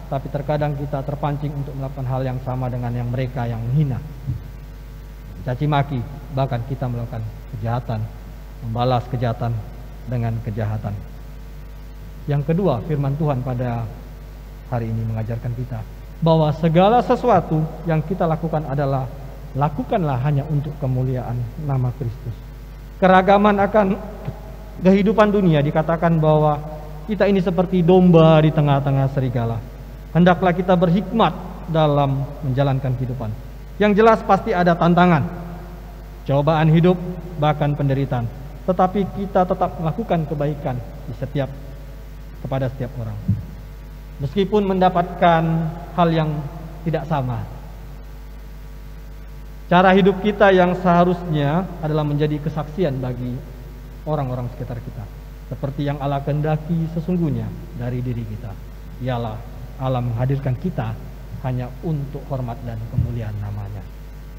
tapi terkadang kita terpancing untuk melakukan hal yang sama dengan yang mereka yang menghina, caci maki, bahkan kita melakukan kejahatan, membalas kejahatan dengan kejahatan. Yang kedua, firman Tuhan pada hari ini mengajarkan kita bahwa segala sesuatu yang kita lakukan adalah lakukanlah hanya untuk kemuliaan nama Kristus. Keragaman akan kehidupan dunia dikatakan bahwa kita ini seperti domba di tengah-tengah serigala. Hendaklah kita berhikmat dalam menjalankan kehidupan. Yang jelas pasti ada tantangan, cobaan hidup, bahkan penderitaan. Tetapi kita tetap melakukan kebaikan kepada setiap orang. Meskipun mendapatkan hal yang tidak sama. Cara hidup kita yang seharusnya adalah menjadi kesaksian bagi orang-orang sekitar kita. Seperti yang Allah kehendaki sesungguhnya dari diri kita. Ialah Allah menghadirkan kita hanya untuk hormat dan kemuliaan namanya.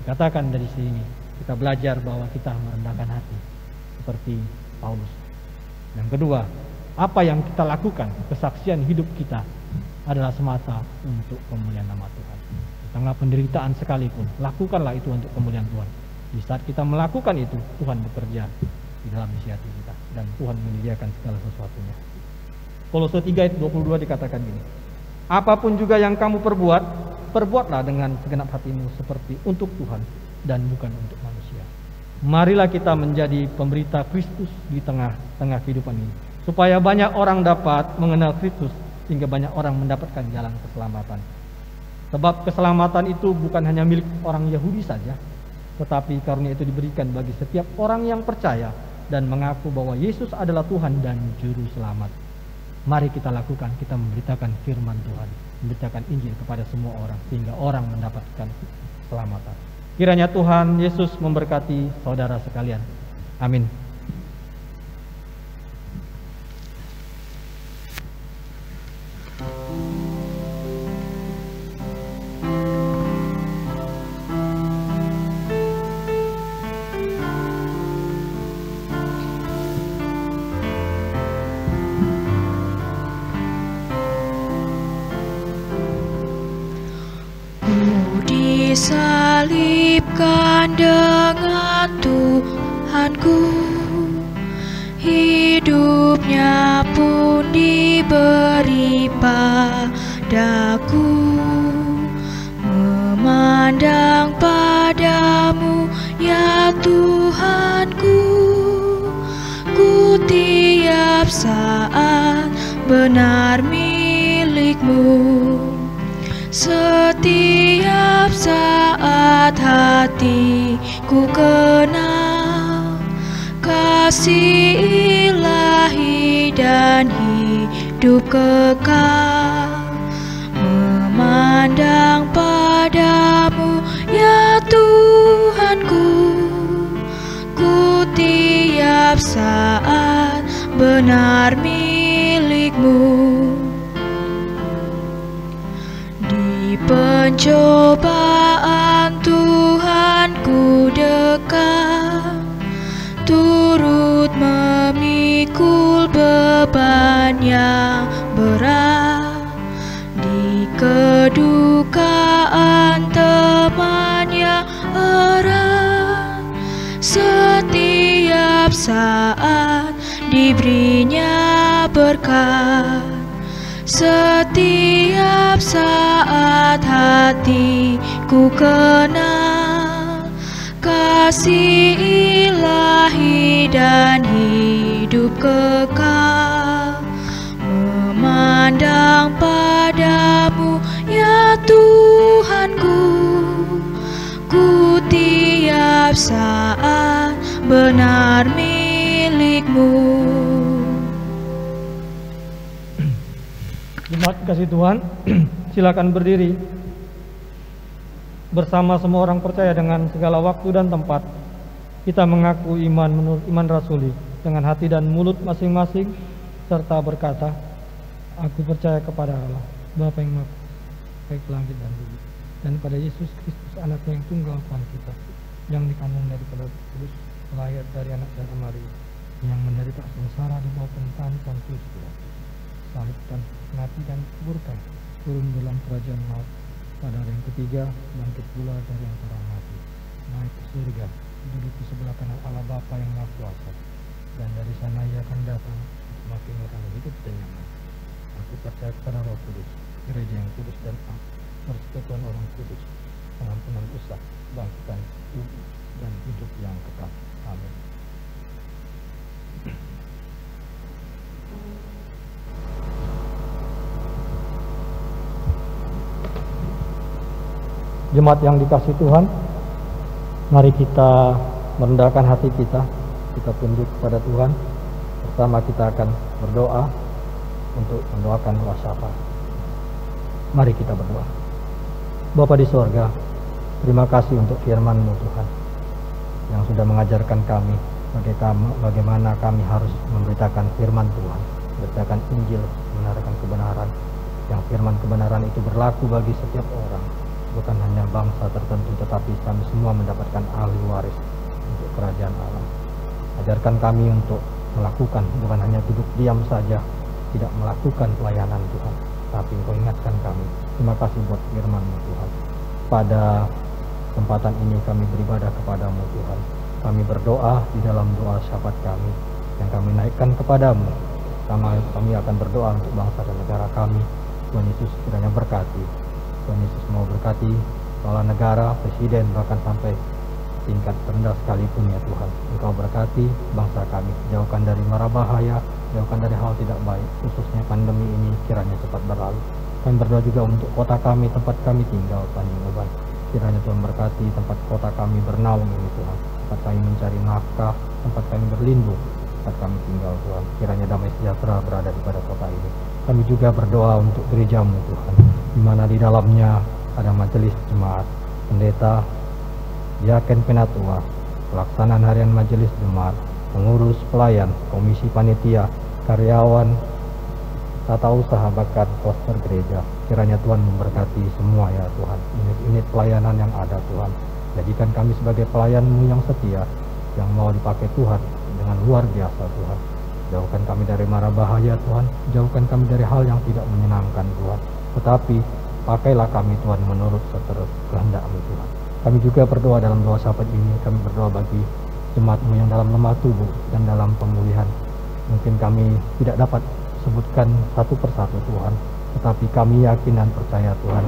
Dikatakan dari sini, kita belajar bahwa kita merendahkan hati seperti Paulus. Yang kedua, apa yang kita lakukan, kesaksian hidup kita adalah semata untuk kemuliaan nama Tuhan. Di tengah penderitaan sekalipun, lakukanlah itu untuk kemuliaan Tuhan. Di saat kita melakukan itu, Tuhan bekerja di dalam isi hati kita dan Tuhan menyediakan segala sesuatunya. Kolose 3 ayat 22 dikatakan gini, apapun juga yang kamu perbuat, perbuatlah dengan segenap hatimu seperti untuk Tuhan dan bukan untuk manusia. Marilah kita menjadi pemberita Kristus di tengah-tengah kehidupan ini, supaya banyak orang dapat mengenal Kristus, sehingga banyak orang mendapatkan jalan keselamatan. Sebab keselamatan itu bukan hanya milik orang Yahudi saja, tetapi karunia itu diberikan bagi setiap orang yang percaya dan mengaku bahwa Yesus adalah Tuhan dan Juru Selamat. Mari kita lakukan, kita memberitakan firman Tuhan, memberitakan Injil kepada semua orang, sehingga orang mendapatkan keselamatan. Kiranya Tuhan Yesus memberkati saudara sekalian. Amin. disalibkan dengan Tuhanku, hidupnya pun diberi padaku. Memandang padamu ya Tuhanku, ku tiap saat benar milik-Mu. Setiap saat hatiku kenal kasih ilahi dan hidup kekal. Memandang padamu ya Tuhanku, ku tiap saat benar milik-Mu. Di pencobaan Tuhanku dekat, turut memikul beban yang berat. Di kedukaan teman yang erat, setiap saat diberinya berkat. Setiap saat hatiku kenal kasih ilahi dan hidup kekal. Memandang padamu ya Tuhanku, ku tiap saat benar milik-Mu. Jemaat kasih Tuhan, silakan berdiri. Bersama semua orang percaya dengan segala waktu dan tempat, kita mengaku iman menurut iman rasuli dengan hati dan mulut masing-masing, serta berkata, aku percaya kepada Allah, Bapa yang Maha baik langit dan bumi, dan pada Yesus Kristus anaknya yang tunggal Tuhan kita, yang dikandung daripada Kudus, lahir dari anak darah Maria, yang menderita sengsara di bawah pemerintahan Pontius Pilatus, salib dan mati dan dikuburkan, turun dalam kerajaan maut, pada hari yang ketiga bangkit pula dari antara mati, naik ke surga, duduk di sebelah kanan Allah Bapa yang Maha Kuasa, dan dari sana Ia akan datang semakin orang hidup dan yang mati. Aku percaya kepada Roh Kudus, gereja yang kudus dan am, persekutuan orang kudus, pengampunan dosa, bangkitan tubuh dan hidup yang kekal. Amin. Jemaat yang dikasihi Tuhan, mari kita merendahkan hati kita tunduk kepada Tuhan. Pertama kita akan berdoa untuk mendoakan wasyafa. Mari kita berdoa. Bapa di sorga, terima kasih untuk firman-Mu Tuhan, yang sudah mengajarkan kami bagaimana kami harus memberitakan firman Tuhan, memberitakan Injil, membenarkan kebenaran, yang firman kebenaran itu berlaku bagi setiap orang, bukan hanya bangsa tertentu, tetapi kami semua mendapatkan ahli waris untuk kerajaan Allah. Ajarkan kami untuk melakukan, bukan hanya duduk diam saja, tidak melakukan pelayanan Tuhan, tapi Engkau ingatkan kami. Terima kasih buat firman-Mu Tuhan. Pada kesempatan ini kami beribadah kepadamu Tuhan. Kami berdoa di dalam doa syafaat kami yang kami naikkan kepadamu. Kami akan berdoa untuk bangsa dan negara kami. Tuhan Yesus kiranya berkati. Tuhan Yesus mau berkati kepala negara, presiden, bahkan sampai tingkat rendah sekalipun ya Tuhan. Engkau berkati bangsa kami, jauhkan dari mara bahaya, jauhkan dari hal tidak baik, khususnya pandemi ini kiranya cepat berlalu. Kami berdoa juga untuk kota kami, tempat kami tinggal, Tanjung Uban. Kiranya Tuhan berkati tempat kota kami bernaung ini Tuhan, tempat kami mencari nafkah, tempat kami berlindung, tempat kami tinggal Tuhan. Kiranya damai sejahtera berada di pada kota ini. Kami juga berdoa untuk gerejamu Tuhan, di mana di dalamnya ada majelis jemaat, pendeta, diaken penatua, pelaksanaan harian majelis jemaat, pengurus pelayan, komisi panitia, karyawan, tata usaha, bahkan poster gereja. Kiranya Tuhan memberkati semua ya Tuhan, unit-unit pelayanan yang ada Tuhan. Jadikan kami sebagai pelayan-Mu yang setia, yang mau dipakai Tuhan dengan luar biasa Tuhan. Jauhkan kami dari mara bahaya Tuhan, jauhkan kami dari hal yang tidak menyenangkan Tuhan. Tetapi pakailah kami Tuhan menurut seterus kehendak-Mu Tuhan. Kami juga berdoa dalam doa syafaat ini, kami berdoa bagi jemaat-Mu yang dalam lemah tubuh dan dalam pemulihan. Mungkin kami tidak dapat sebutkan satu persatu Tuhan, tetapi kami yakin dan percaya Tuhan,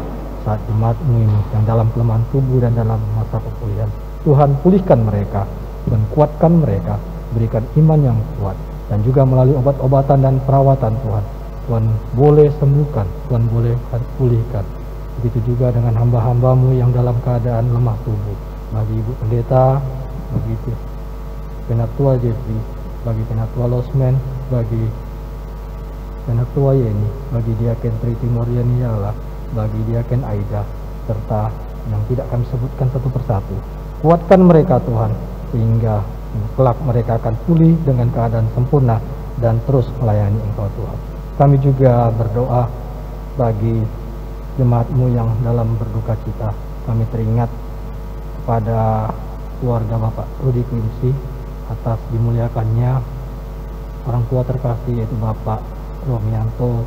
saat jemaat-Mu ini yang dalam kelemahan tubuh dan dalam masa pemulihan, Tuhan pulihkan mereka, Tuhan kuatkan mereka, berikan iman yang kuat, dan juga melalui obat-obatan dan perawatan Tuhan, Tuhan boleh sembuhkan, Tuhan boleh pulihkan. Begitu juga dengan hamba-hamba-Mu yang dalam keadaan lemah tubuh, bagi Ibu Pendeta, bagi Penatua Jeffrey, bagi Penatua Losmen, bagi Penatua Yeni, bagi Diaken Tritimorian Yala, bagi Diaken Aida, serta yang tidak kami sebutkan satu persatu. Kuatkan mereka Tuhan, sehingga kelak mereka akan pulih dengan keadaan sempurna dan terus melayani Engkau Tuhan. Kami juga berdoa bagi jemaat-Mu yang dalam berduka cita. Kami teringat kepada keluarga Bapak Rudi Quincy atas dimuliakannya orang tua terkasih, yaitu Bapak Romianto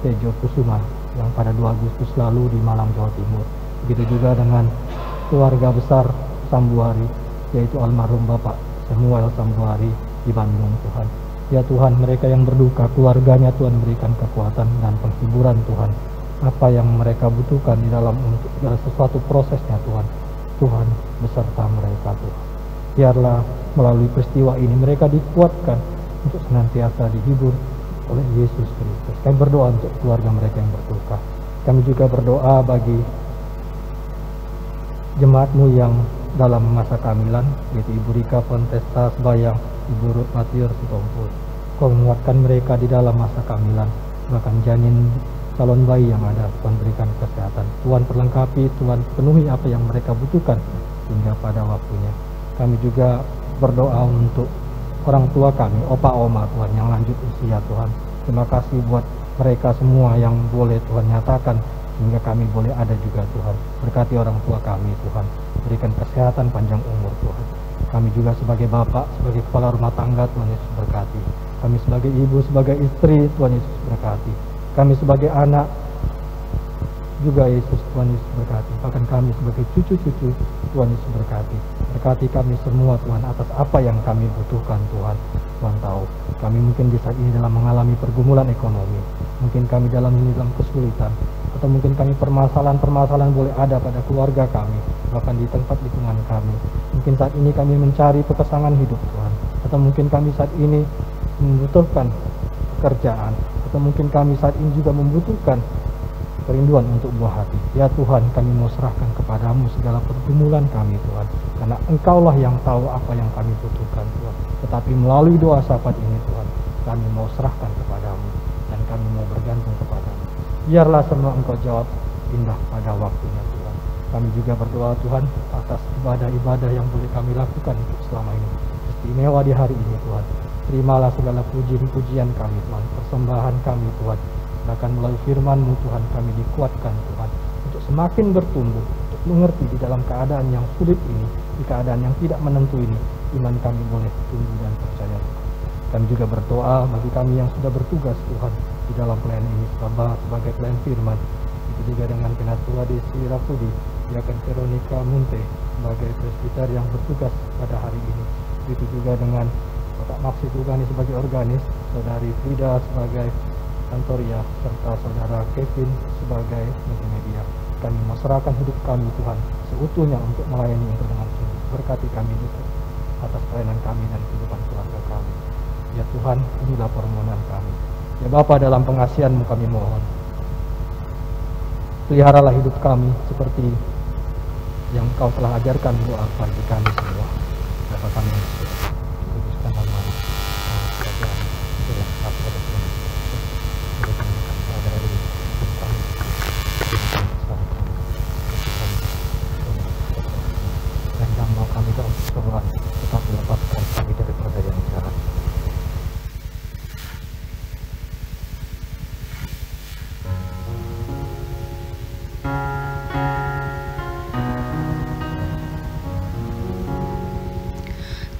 Tejo Kusuma yang pada 2 Agustus lalu di Malang, Jawa Timur. Begitu juga dengan keluarga besar Sambuari, yaitu almarhum Bapak Samuel Sambuari di Bandung Tuhan. Ya Tuhan, mereka yang berduka, keluarganya Tuhan berikan kekuatan dan penghiburan Tuhan. Apa yang mereka butuhkan di dalam untuk segala sesuatu prosesnya Tuhan, Tuhan beserta mereka Tuhan. Biarlah melalui peristiwa ini mereka dikuatkan untuk senantiasa dihibur oleh Yesus Kristus. Kami berdoa untuk keluarga mereka yang berduka. Kami juga berdoa bagi jemaat-Mu yang dalam masa kehamilan, yaitu Ibu Rika Fontesta Sebayang, Ibu Ruth Matiur Sitompul. Kau menguatkan mereka di dalam masa kehamilan, bahkan janin calon bayi yang ada, Tuhan berikan kesehatan, Tuhan perlengkapi, Tuhan penuhi apa yang mereka butuhkan hingga pada waktunya. Kami juga berdoa untuk orang tua kami, opa oma Tuhan yang lanjut usia Tuhan. Terima kasih buat mereka semua yang boleh Tuhan nyatakan hingga kami boleh ada juga Tuhan. Berkati orang tua kami Tuhan, berikan kesehatan panjang umur Tuhan. Kami juga sebagai bapak, sebagai kepala rumah tangga, Tuhan Yesus berkati. Kami sebagai ibu, sebagai istri, Tuhan Yesus berkati. Kami sebagai anak juga Yesus, Tuhan Yesus berkati. Bahkan kami sebagai cucu-cucu, Tuhan Yesus berkati. Berkati kami semua Tuhan atas apa yang kami butuhkan Tuhan. Tuhan tahu kami mungkin di saat ini dalam mengalami pergumulan ekonomi, mungkin kami dalam kesulitan, atau mungkin kami permasalahan boleh ada pada keluarga kami, bahkan di tempat lingkungan kami. Mungkin saat ini kami mencari kepasangan hidup Tuhan, atau mungkin kami saat ini membutuhkan pekerjaan, atau mungkin kami saat ini juga membutuhkan kerinduan untuk buah hati. Ya Tuhan, kami mau serahkan kepadamu segala pergumulan kami Tuhan, karena Engkaulah yang tahu apa yang kami butuhkan Tuhan. Tetapi melalui doa syafaat ini Tuhan, kami mau serahkan kepadamu dan kami mau bergantung kepadamu. Biarlah semua Engkau jawab indah pada waktunya Tuhan. Kami juga berdoa Tuhan atas ibadah-ibadah yang boleh kami lakukan untuk selama ini, istimewa di hari ini Tuhan. Terimalah segala pujian-pujian kami Tuhan, persembahan kami Tuhan. Bahkan melalui firman-Mu Tuhan, kami dikuatkan Tuhan untuk semakin bertumbuh, untuk mengerti di dalam keadaan yang sulit ini, di keadaan yang tidak menentu ini, iman kami boleh tumbuh dan percaya Tuhan. Kami juga berdoa bagi kami yang sudah bertugas Tuhan di dalam pelayanan ini sebagai pelayan firman. Itu juga dengan Penatua Desi Rafudi, Diaken Veronica Munte sebagai presbiter yang bertugas pada hari ini. Itu juga dengan Bapak Maksi Tugani sebagai organis, Saudari Frida sebagai kantoria, serta Saudara Kevin sebagai multimedia. Kami mau serahkan hidup kami Tuhan seutuhnya untuk melayani Engkau dengan sungguh. Berkati kami juga atas pelayanan kami dan kehidupan keluarga kami. Ya Tuhan, inilah permohonan kami. Ya Bapa, dalam pengasihan-Mu kami mohon, peliharalah hidup kami seperti yang Kau telah ajarkan doa bagi kami semua. Bapa kami yang kuduskan nama-Mu, dan mau kami ke Tuhan, tetap lepaskan kami daripada yang jahat.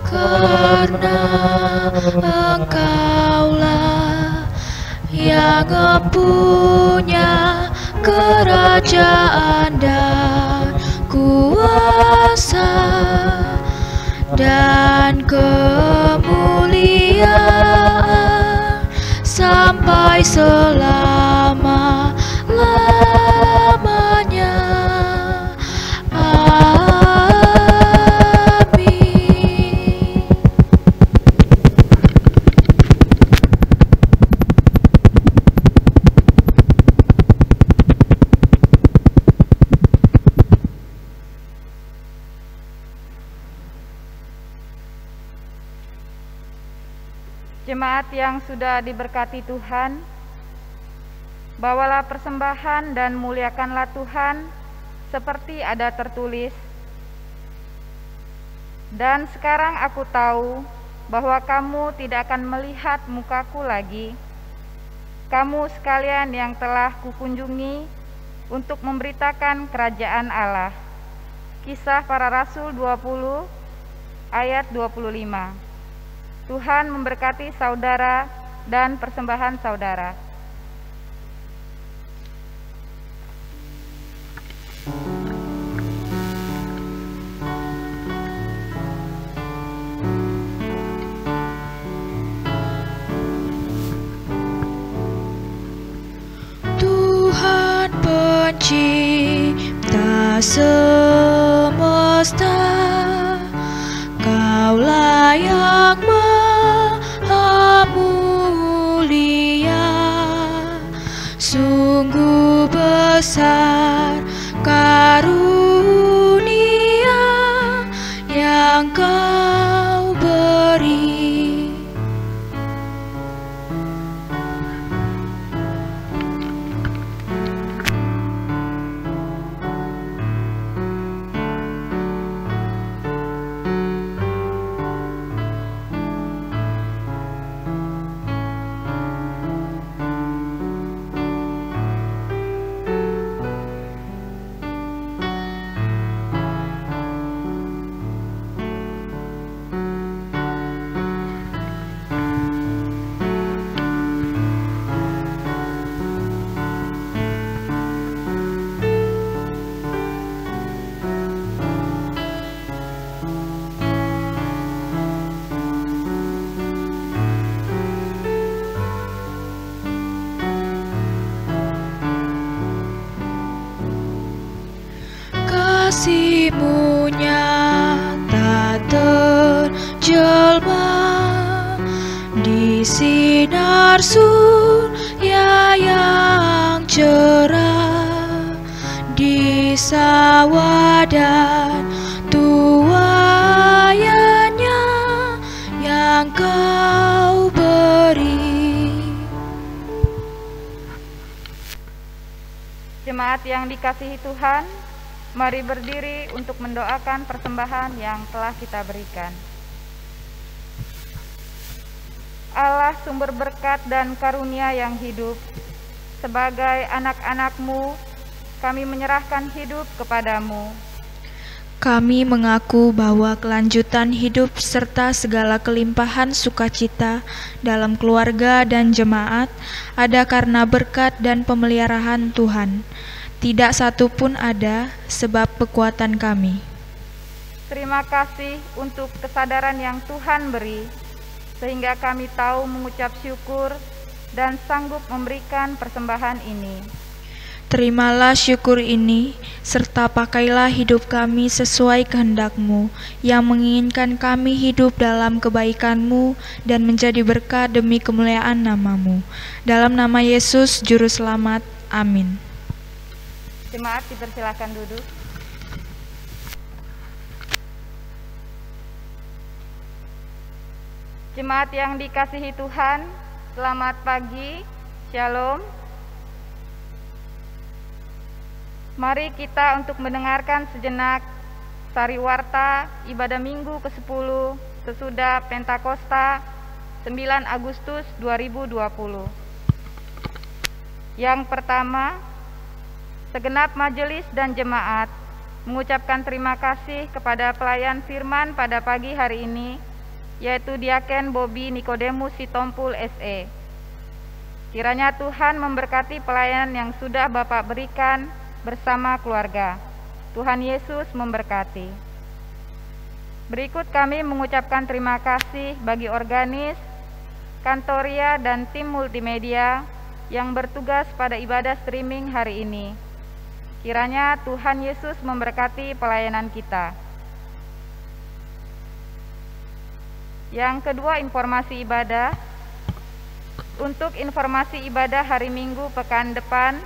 Karena Engkaulah yang mempunyai kerajaan dan kuasa dan kemuliaan sampai selama-lamanya. Amin. Jemaat yang sudah diberkati Tuhan, bawalah persembahan dan muliakanlah Tuhan seperti ada tertulis. Dan sekarang aku tahu bahwa kamu tidak akan melihat mukaku lagi. Kamu sekalian yang telah kukunjungi untuk memberitakan kerajaan Allah. Kisah Para Rasul 20 ayat 25. Tuhan memberkati saudara dan persembahan saudara. Tuhan pencipta semesta, Kaulah yang maha mulia, sungguh besar karunia yang Kau beri. Kasih-Mu nyata terjelma di sinar surya yang cerah, di sawah dan tuaiannya yang Kau beri. Jemaat yang dikasihi Tuhan, mari berdiri untuk mendoakan persembahan yang telah kita berikan. Allah sumber berkat dan karunia yang hidup, sebagai anak-anak-Mu, kami menyerahkan hidup kepadamu. Kami mengaku bahwa kelanjutan hidup serta segala kelimpahan sukacita dalam keluarga dan jemaat ada karena berkat dan pemeliharaan Tuhan. Tidak satu pun ada sebab kekuatan kami. Terima kasih untuk kesadaran yang Tuhan beri, sehingga kami tahu mengucap syukur dan sanggup memberikan persembahan ini. Terimalah syukur ini, serta pakailah hidup kami sesuai kehendak-Mu, yang menginginkan kami hidup dalam kebaikan-Mu dan menjadi berkat demi kemuliaan nama-Mu. Dalam nama Yesus, Juru Selamat. Amin. Jemaat dipersilakan duduk. Jemaat yang dikasihi Tuhan, selamat pagi, Shalom. Mari kita untuk mendengarkan sejenak sariwarta ibadah Minggu ke-10 sesudah Pentakosta 9 Agustus 2020. Yang pertama, segenap majelis dan jemaat mengucapkan terima kasih kepada pelayan firman pada pagi hari ini, yaitu Diaken Bobby Nikodemus Sitompul SE. Kiranya Tuhan memberkati pelayanan yang sudah Bapak berikan bersama keluarga. Tuhan Yesus memberkati. Berikut kami mengucapkan terima kasih bagi organis, kantoria, dan tim multimedia yang bertugas pada ibadah streaming hari ini. Kiranya Tuhan Yesus memberkati pelayanan kita. Yang kedua, informasi ibadah. Untuk informasi ibadah hari Minggu pekan depan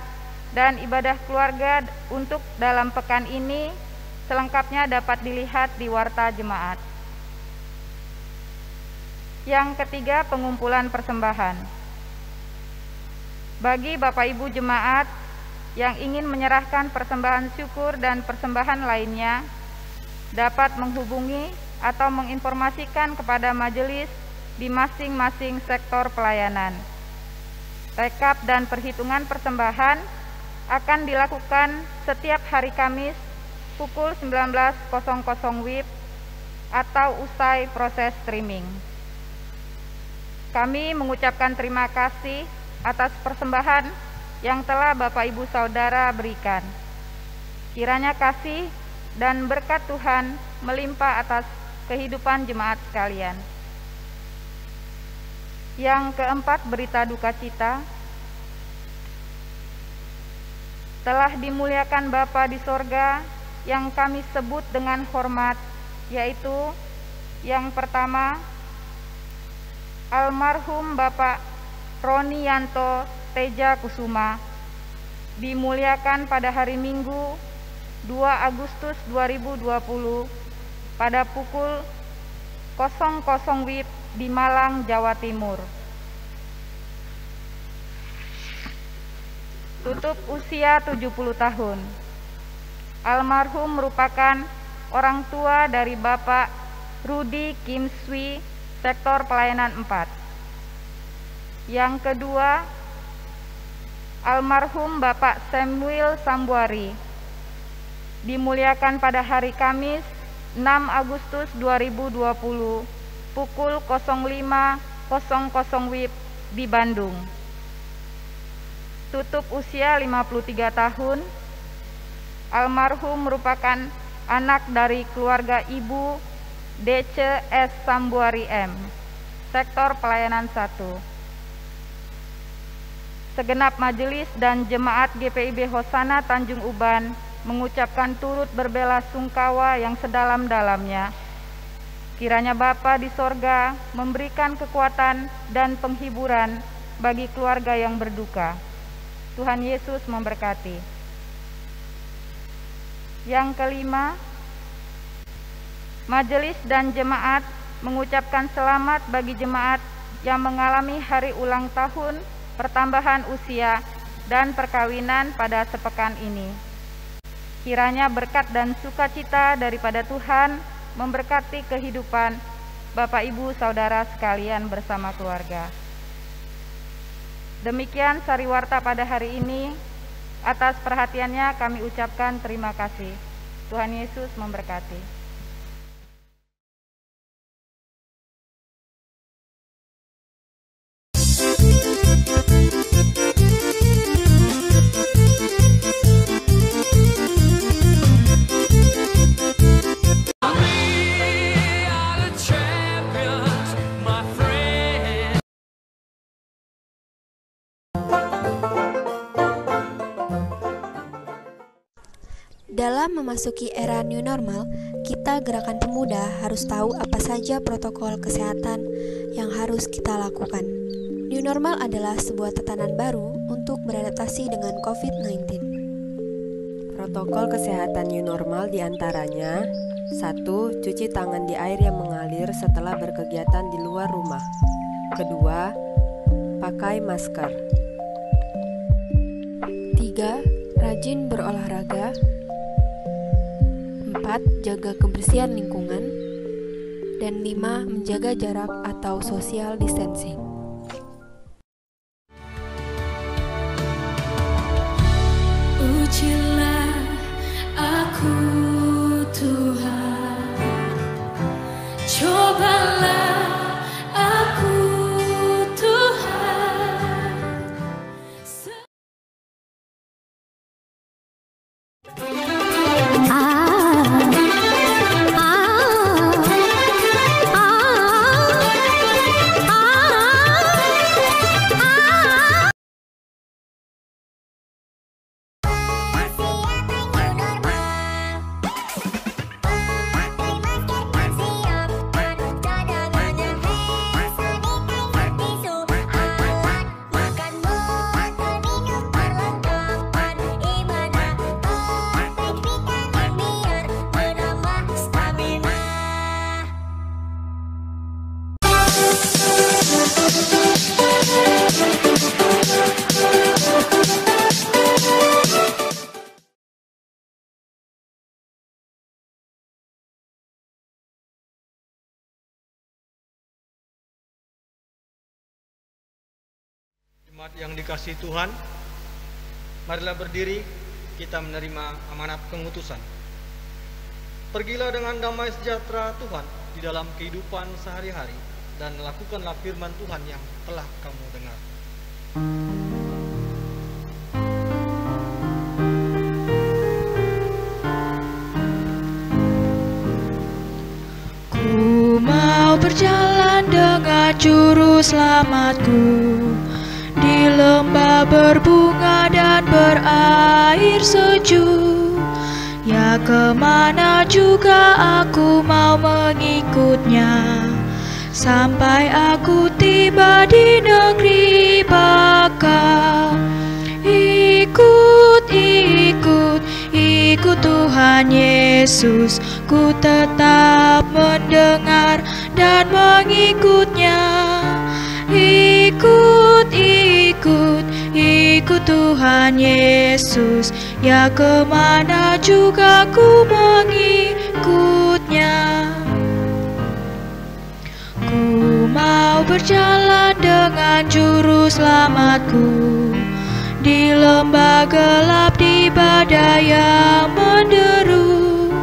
dan ibadah keluarga untuk dalam pekan ini, selengkapnya dapat dilihat di Warta Jemaat. Yang ketiga, pengumpulan persembahan. Bagi Bapak Ibu Jemaat yang ingin menyerahkan persembahan syukur dan persembahan lainnya, dapat menghubungi atau menginformasikan kepada majelis di masing-masing sektor pelayanan. Rekap dan perhitungan persembahan akan dilakukan setiap hari Kamis pukul 19.00 WIB atau usai proses streaming. Kami mengucapkan terima kasih atas persembahan yang telah Bapak Ibu Saudara berikan. Kiranya kasih dan berkat Tuhan melimpah atas kehidupan jemaat sekalian. Yang keempat, berita duka cita. Telah dimuliakan Bapa di sorga yang kami sebut dengan hormat, yaitu yang pertama, almarhum Bapak Roni Yanto Teja Kusuma, dimuliakan pada hari Minggu 2 Agustus 2020 pada pukul 00 WIB di Malang, Jawa Timur. Tutup usia 70 tahun. Almarhum merupakan orang tua dari Bapak Rudi Kim Swi, sektor pelayanan 4. Yang kedua, almarhum Bapak Samuel Sambuari, dimuliakan pada hari Kamis 6 Agustus 2020 pukul 05.00 WIB di Bandung. Tutup usia 53 tahun. Almarhum merupakan anak dari keluarga Ibu DC S. Sambuari M, sektor pelayanan 1. Segenap majelis dan jemaat GPIB Hosana Tanjung Uban mengucapkan turut berbelasungkawa yang sedalam-dalamnya. Kiranya Bapa di sorga memberikan kekuatan dan penghiburan bagi keluarga yang berduka. Tuhan Yesus memberkati. Yang kelima, majelis dan jemaat mengucapkan selamat bagi jemaat yang mengalami hari ulang tahun, pertambahan usia, dan perkawinan pada sepekan ini. Kiranya berkat dan sukacita daripada Tuhan memberkati kehidupan Bapak Ibu Saudara sekalian bersama keluarga. Demikian sariwarta pada hari ini. Atas perhatiannya kami ucapkan terima kasih. Tuhan Yesus memberkati. Dalam memasuki era new normal, kita Gerakan Pemuda harus tahu apa saja protokol kesehatan yang harus kita lakukan. New normal adalah sebuah tatanan baru untuk beradaptasi dengan COVID-19. Protokol kesehatan new normal diantaranya 1. Cuci tangan di air yang mengalir setelah berkegiatan di luar rumah. 2. Pakai masker. 3. Rajin berolahraga. 4. Jaga kebersihan lingkungan. Dan 5. Menjaga jarak atau social distancing. Ujilah aku Tuhan, cobalah aku Tuhan. Jemaat yang dikasihi Tuhan, marilah berdiri, kita menerima amanat pengutusan. Pergilah dengan damai sejahtera Tuhan di dalam kehidupan sehari-hari, dan lakukanlah firman Tuhan yang telah kamu dengar. Ku mau berjalan dengan juru selamatku di lembah berbunga dan berair sejuk. Ya, kemana juga aku mau mengikutnya, sampai aku tiba di negeri baka. Ikut, ikut, ikut Tuhan Yesus, ku tetap mendengar dan mengikutnya. Ikut, ikut, ikut Tuhan Yesus, ya kemana juga ku mengikutnya. Ku mau berjalan dengan juru selamatku di lembah gelap, di badai yang menderu.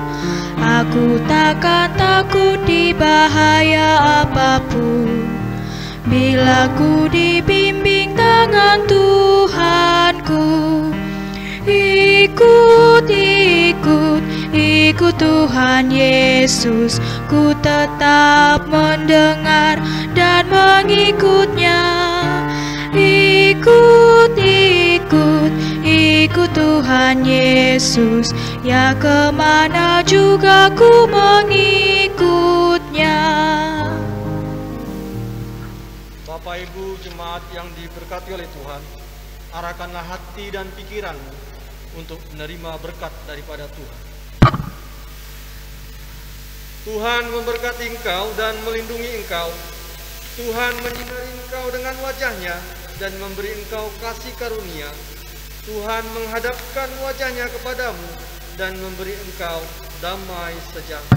Aku takkan takut di bahaya apapun, bila ku dibimbing tangan Tuhanku. Ikut, ikut, ikut Tuhan Yesus, ku tetap mendengar dan mengikutnya. Ikut, ikut, ikut Tuhan Yesus, ya kemana juga ku mengikutnya. Bapak Ibu jemaat yang diberkati oleh Tuhan, arahkanlah hati dan pikiranmu untuk menerima berkat daripada Tuhan. Tuhan memberkati engkau dan melindungi engkau. Tuhan menyinari engkau dengan wajah-Nya dan memberi engkau kasih karunia. Tuhan menghadapkan wajah-Nya kepadamu dan memberi engkau damai sejahtera.